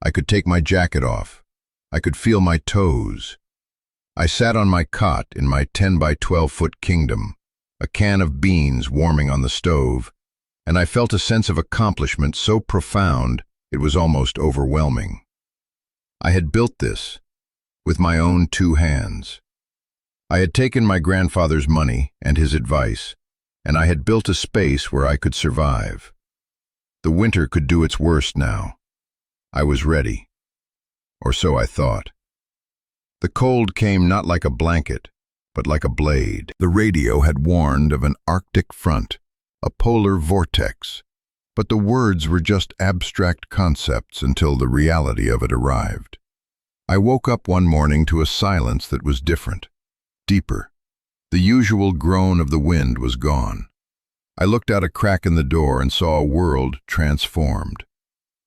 I could take my jacket off. I could feel my toes. I sat on my cot in my 10 by 12-foot kingdom, a can of beans warming on the stove, and I felt a sense of accomplishment so profound it was almost overwhelming. I had built this with my own 2 hands. I had taken my grandfather's money and his advice, and I had built a space where I could survive. The winter could do its worst now. I was ready, or so I thought. The cold came not like a blanket, but like a blade. The radio had warned of an Arctic front, a polar vortex, but the words were just abstract concepts until the reality of it arrived. I woke up one morning to a silence that was different, deeper. The usual groan of the wind was gone. I looked out a crack in the door and saw a world transformed.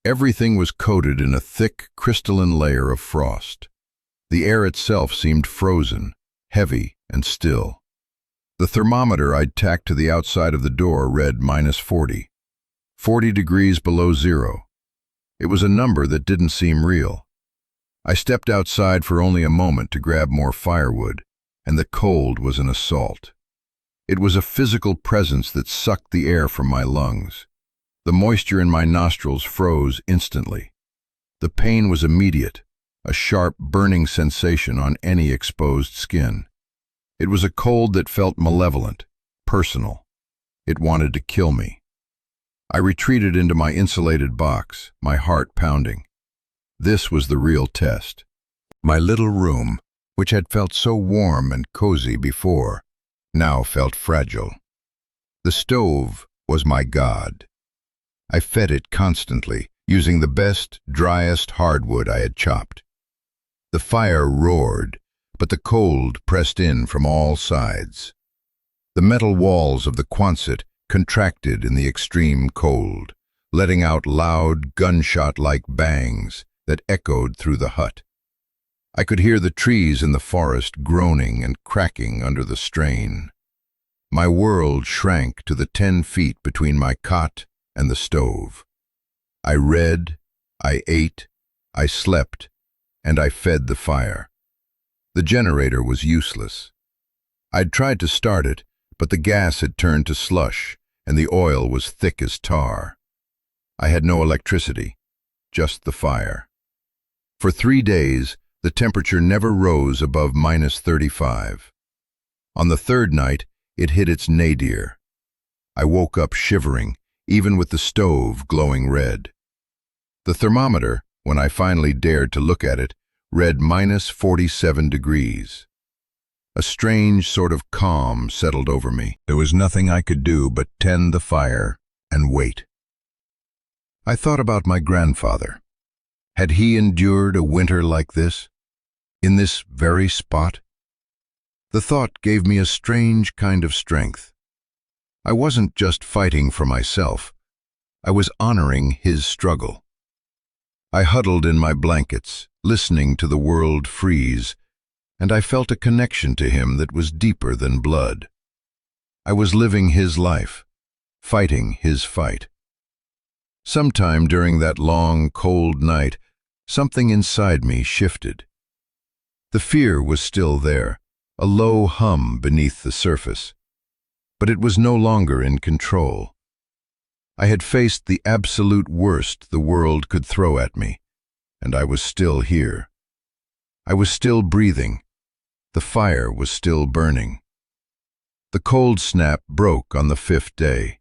Everything was coated in a thick, crystalline layer of frost. The air itself seemed frozen, heavy and still. The thermometer I'd tacked to the outside of the door read -40, 40 degrees below zero. It was a number that didn't seem real. I stepped outside for only a moment to grab more firewood, and the cold was an assault. It was a physical presence that sucked the air from my lungs. The moisture in my nostrils froze instantly. The pain was immediate, a sharp, burning sensation on any exposed skin. It was a cold that felt malevolent, personal. It wanted to kill me. I retreated into my insulated box, my heart pounding. This was the real test. My little room, which had felt so warm and cozy before, now felt fragile. The stove was my god. I fed it constantly, using the best, driest hardwood I had chopped. The fire roared, but the cold pressed in from all sides. The metal walls of the Quonset contracted in the extreme cold, letting out loud, gunshot-like bangs that echoed through the hut. I could hear the trees in the forest groaning and cracking under the strain. My world shrank to the 10 feet between my cot and the stove. I read, I ate, I slept, and I fed the fire. The generator was useless. I'd tried to start it, but the gas had turned to slush, and the oil was thick as tar. I had no electricity, just the fire. For 3 days, the temperature never rose above -35. On the 3rd night, it hit its nadir. I woke up shivering, even with the stove glowing red. The thermometer, when I finally dared to look at it, read -47 degrees. A strange sort of calm settled over me. There was nothing I could do but tend the fire and wait. I thought about my grandfather. Had he endured a winter like this, in this very spot? The thought gave me a strange kind of strength. I wasn't just fighting for myself, I was honoring his struggle. I huddled in my blankets, listening to the world freeze, and I felt a connection to him that was deeper than blood. I was living his life, fighting his fight. Sometime during that long, cold night, something inside me shifted. The fear was still there, a low hum beneath the surface, but it was no longer in control. I had faced the absolute worst the world could throw at me, and I was still here. I was still breathing. The fire was still burning. The cold snap broke on the 5th day.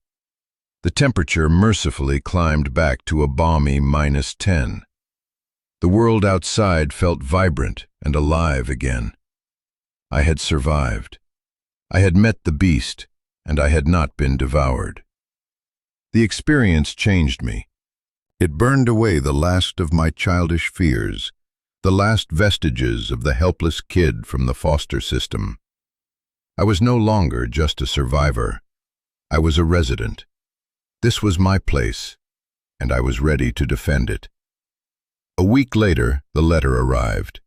The temperature mercifully climbed back to a balmy -10. The world outside felt vibrant and alive again. I had survived. I had met the beast, and I had not been devoured. The experience changed me. It burned away the last of my childish fears, the last vestiges of the helpless kid from the foster system. I was no longer just a survivor. I was a resident. This was my place, and I was ready to defend it. A week later, the letter arrived.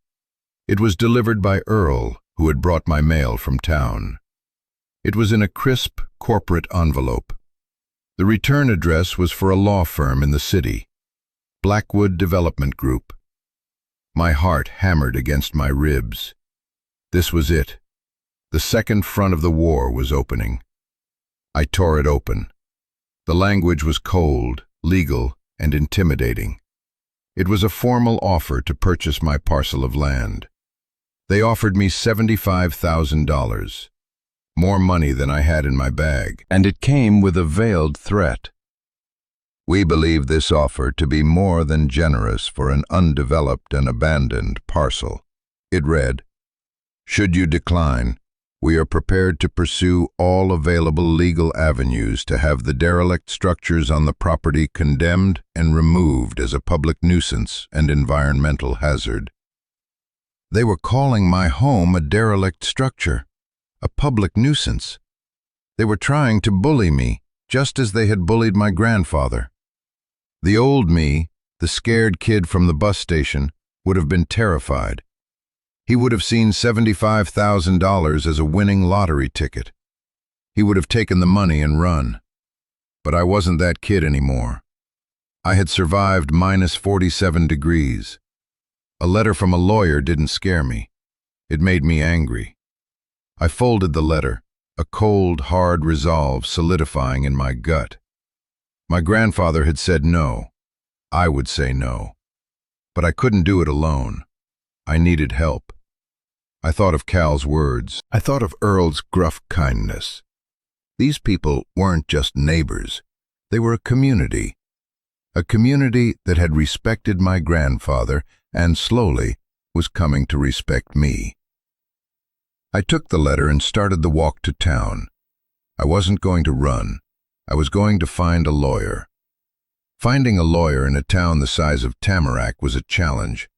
It was delivered by Earl, who had brought my mail from town. It was in a crisp, corporate envelope. The return address was for a law firm in the city, Blackwood Development Group. My heart hammered against my ribs. This was it. The second front of the war was opening. I tore it open. The language was cold, legal, and intimidating. It was a formal offer to purchase my parcel of land. They offered me $75,000. More money than I had in my bag, and it came with a veiled threat. We believe this offer to be more than generous for an undeveloped and abandoned parcel. It read, "Should you decline, we are prepared to pursue all available legal avenues to have the derelict structures on the property condemned and removed as a public nuisance and environmental hazard." They were calling my home a derelict structure, a public nuisance. They were trying to bully me, just as they had bullied my grandfather. The old me, the scared kid from the bus station, would have been terrified. He would have seen $75,000 as a winning lottery ticket. He would have taken the money and run. But I wasn't that kid anymore. I had survived -47 degrees. A letter from a lawyer didn't scare me. It made me angry. I folded the letter, a cold, hard resolve solidifying in my gut. My grandfather had said no. I would say no. But I couldn't do it alone. I needed help. I thought of Cal's words. I thought of Earl's gruff kindness. These people weren't just neighbors. They were a community that had respected my grandfather and slowly was coming to respect me. I took the letter and started the walk to town. I wasn't going to run. I was going to find a lawyer. Finding a lawyer in a town the size of Tamarack was a challenge.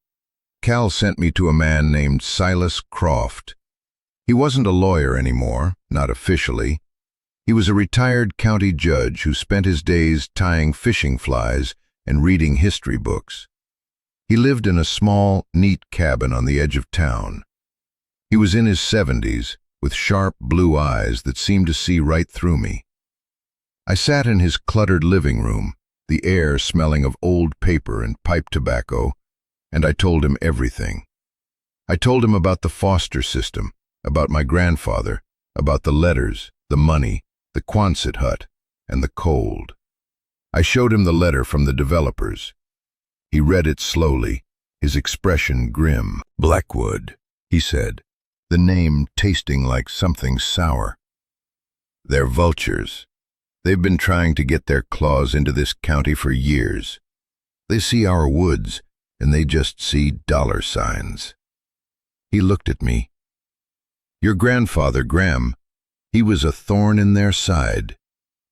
Cal sent me to a man named Silas Croft. He wasn't a lawyer anymore, not officially. He was a retired county judge who spent his days tying fishing flies and reading history books. He lived in a small, neat cabin on the edge of town. He was in his 70s, with sharp blue eyes that seemed to see right through me. I sat in his cluttered living room, the air smelling of old paper and pipe tobacco, and I told him everything. I told him about the foster system, about my grandfather, about the letters, the money, the Quonset hut, and the cold. I showed him the letter from the developers. He read it slowly, his expression grim. "Blackwood," he said, the name tasting like something sour. "They're vultures. They've been trying to get their claws into this county for years. They see our woods, and they just see dollar signs." He looked at me. "Your grandfather, Graham, he was a thorn in their side.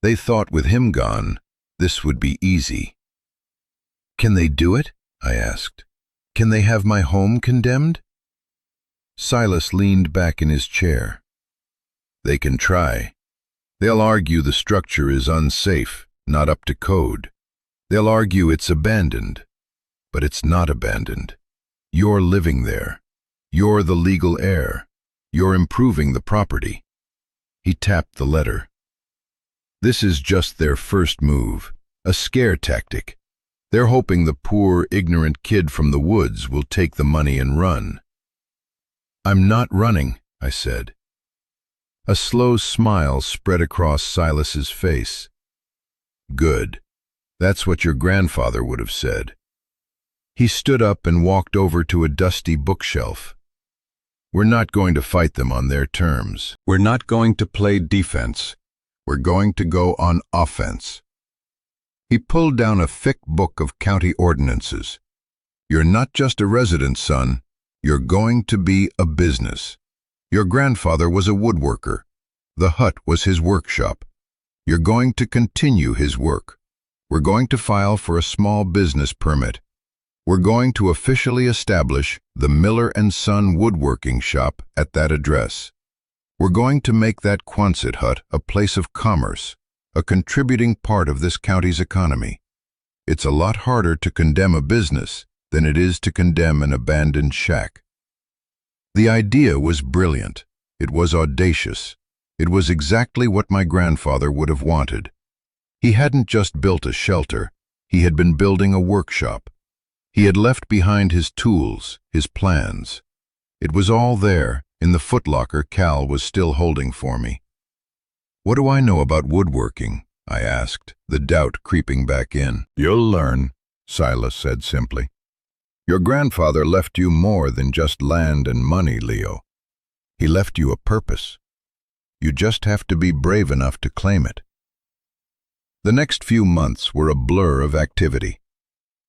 They thought with him gone, this would be easy." "Can they do it?" I asked. "Can they have my home condemned?" Silas leaned back in his chair. "They can try. They'll argue the structure is unsafe, not up to code. They'll argue it's abandoned, but it's not abandoned. You're living there. You're the legal heir. You're improving the property. He tapped the letter. This is just their first move, a scare tactic. They're hoping the poor, ignorant kid from the woods will take the money and run. I'm not running, I said. A slow smile spread across Silas's face. Good. That's what your grandfather would have said. He stood up and walked over to a dusty bookshelf. We're not going to fight them on their terms. We're not going to play defense. We're going to go on offense. He pulled down a thick book of county ordinances. You're not just a resident, son. You're going to be a business. Your grandfather was a woodworker. The hut was his workshop. You're going to continue his work. We're going to file for a small business permit. We're going to officially establish the Miller and Son Woodworking Shop at that address. We're going to make that Quonset hut a place of commerce, a contributing part of this county's economy. It's a lot harder to condemn a business than it is to condemn an abandoned shack. The idea was brilliant. It was audacious. It was exactly what my grandfather would have wanted. He hadn't just built a shelter. He had been building a workshop. He had left behind his tools, his plans. It was all there, in the footlocker Cal was still holding for me. What do I know about woodworking? I asked, the doubt creeping back in. You'll learn, Silas said simply. Your grandfather left you more than just land and money, Leo. He left you a purpose. You just have to be brave enough to claim it. The next few months were a blur of activity.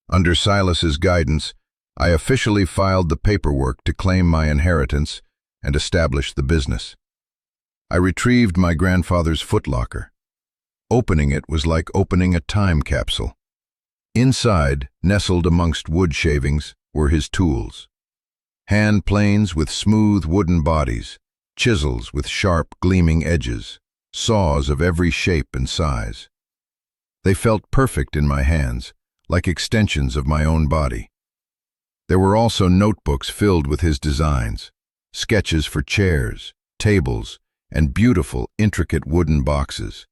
Under Silas's guidance, I officially filed the paperwork to claim my inheritance and establish the business. I retrieved my grandfather's footlocker. Opening it was like opening a time capsule. Inside, nestled amongst wood shavings, were his tools. Hand planes with smooth wooden bodies, chisels with sharp, gleaming edges, saws of every shape and size. They felt perfect in my hands, like extensions of my own body. There were also notebooks filled with his designs, sketches for chairs, tables, and beautiful, intricate wooden boxes.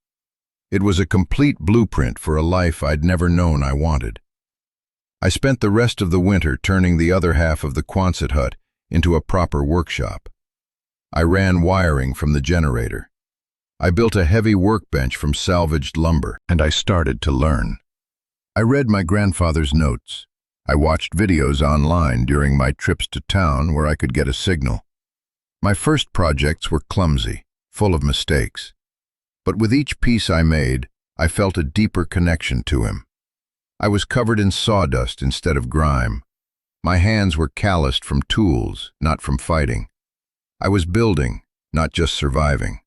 It was a complete blueprint for a life I'd never known I wanted. I spent the rest of the winter turning the other half of the Quonset hut into a proper workshop. I ran wiring from the generator. I built a heavy workbench from salvaged lumber, and I started to learn. I read my grandfather's notes. I watched videos online during my trips to town where I could get a signal. My first projects were clumsy, full of mistakes. But with each piece I made, I felt a deeper connection to him. I was covered in sawdust instead of grime. My hands were calloused from tools, not from fighting. I was building, not just surviving.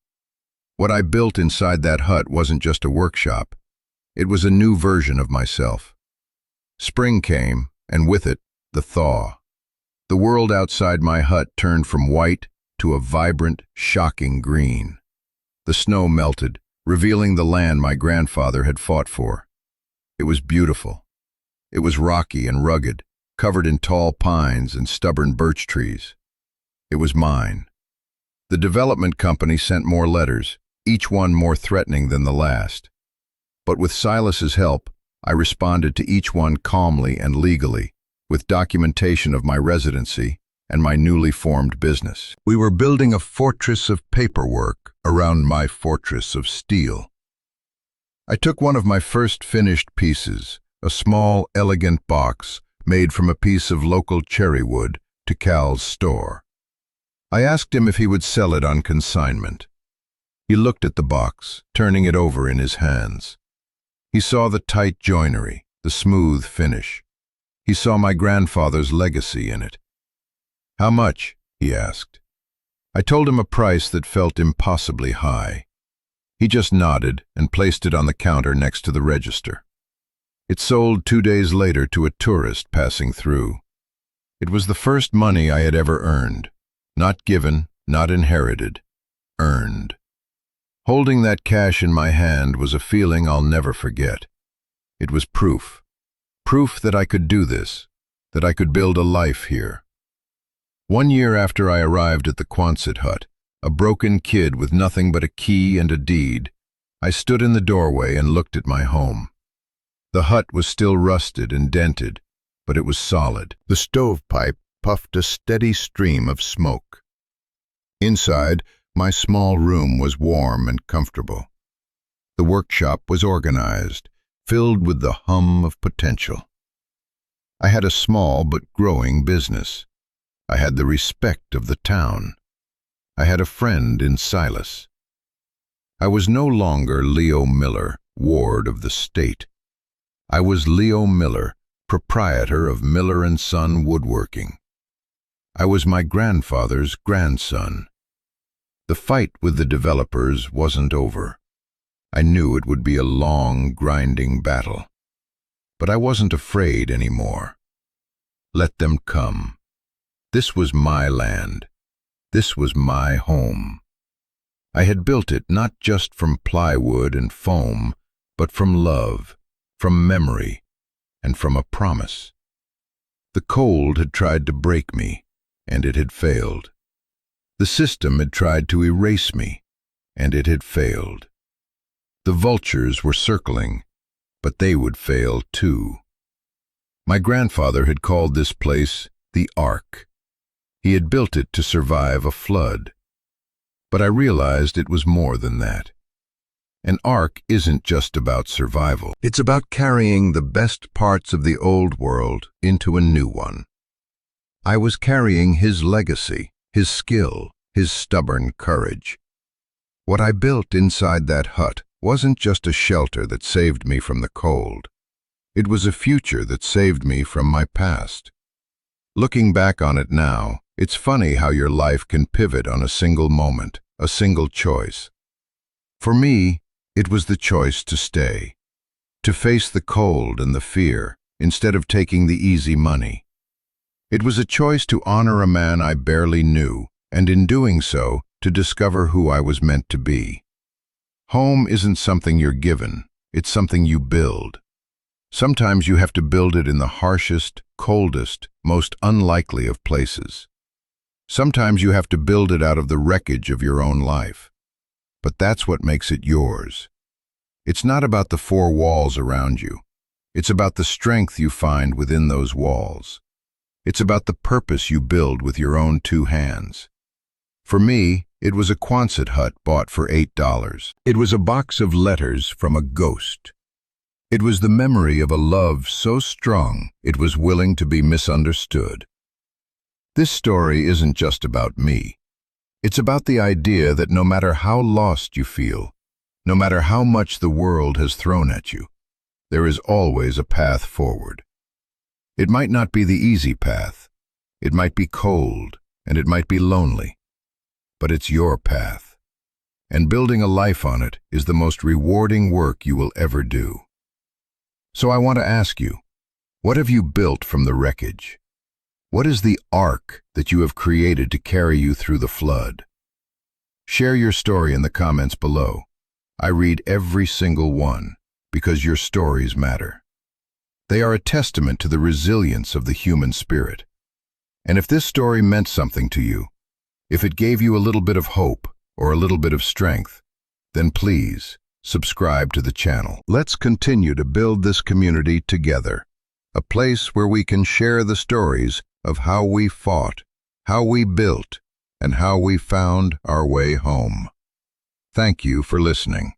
What I built inside that hut wasn't just a workshop. It was a new version of myself. Spring came, and with it, the thaw. The world outside my hut turned from white to a vibrant, shocking green. The snow melted, revealing the land my grandfather had fought for. It was beautiful. It was rocky and rugged, covered in tall pines and stubborn birch trees. It was mine. The development company sent more letters, each one more threatening than the last. But with Silas's help, I responded to each one calmly and legally, with documentation of my residency and my newly formed business. We were building a fortress of paperwork around my fortress of steel. I took one of my first finished pieces, a small, elegant box made from a piece of local cherry wood, to Cal's store. I asked him if he would sell it on consignment. He looked at the box, turning it over in his hands. He saw the tight joinery, the smooth finish. He saw my grandfather's legacy in it. How much? He asked. I told him a price that felt impossibly high. He just nodded and placed it on the counter next to the register. It sold 2 days later to a tourist passing through. It was the first money I had ever earned. Not given, not inherited. Earned. Holding that cash in my hand was a feeling I'll never forget. It was proof. Proof that I could do this, that I could build a life here. 1 year after I arrived at the Quonset hut, a broken kid with nothing but a key and a deed, I stood in the doorway and looked at my home. The hut was still rusted and dented, but it was solid. The stovepipe puffed a steady stream of smoke. Inside, my small room was warm and comfortable. The workshop was organized, filled with the hum of potential. I had a small but growing business. I had the respect of the town. I had a friend in Silas. I was no longer Leo Miller, ward of the state. I was Leo Miller, proprietor of Miller & Son Woodworking. I was my grandfather's grandson. The fight with the developers wasn't over. I knew it would be a long, grinding battle. But I wasn't afraid anymore. Let them come. This was my land. This was my home. I had built it not just from plywood and foam, but from love, from memory, and from a promise. The cold had tried to break me, and it had failed. The system had tried to erase me, and it had failed. The vultures were circling, but they would fail too. My grandfather had called this place the Ark. He had built it to survive a flood. But I realized it was more than that. An ark isn't just about survival. It's about carrying the best parts of the old world into a new one. I was carrying his legacy, his skill, his stubborn courage. What I built inside that hut wasn't just a shelter that saved me from the cold. It was a future that saved me from my past. Looking back on it now, it's funny how your life can pivot on a single moment, a single choice. For me, it was the choice to stay, to face the cold and the fear, instead of taking the easy money. It was a choice to honor a man I barely knew, and in doing so, to discover who I was meant to be. Home isn't something you're given, it's something you build. Sometimes you have to build it in the harshest, coldest, most unlikely of places. Sometimes you have to build it out of the wreckage of your own life. But that's what makes it yours. It's not about the four walls around you. It's about the strength you find within those walls. It's about the purpose you build with your own 2 hands. For me, it was a Quonset hut bought for $8. It was a box of letters from a ghost. It was the memory of a love so strong it was willing to be misunderstood. This story isn't just about me. It's about the idea that no matter how lost you feel, no matter how much the world has thrown at you, there is always a path forward. It might not be the easy path. It might be cold, and it might be lonely. But it's your path. And building a life on it is the most rewarding work you will ever do. So I want to ask you, what have you built from the wreckage? What is the ark that you have created to carry you through the flood? Share your story in the comments below. I read every single one, because your stories matter. They are a testament to the resilience of the human spirit. And if this story meant something to you, if it gave you a little bit of hope or a little bit of strength, then please subscribe to the channel. Let's continue to build this community together, a place where we can share the stories of how we fought, how we built, and how we found our way home. Thank you for listening.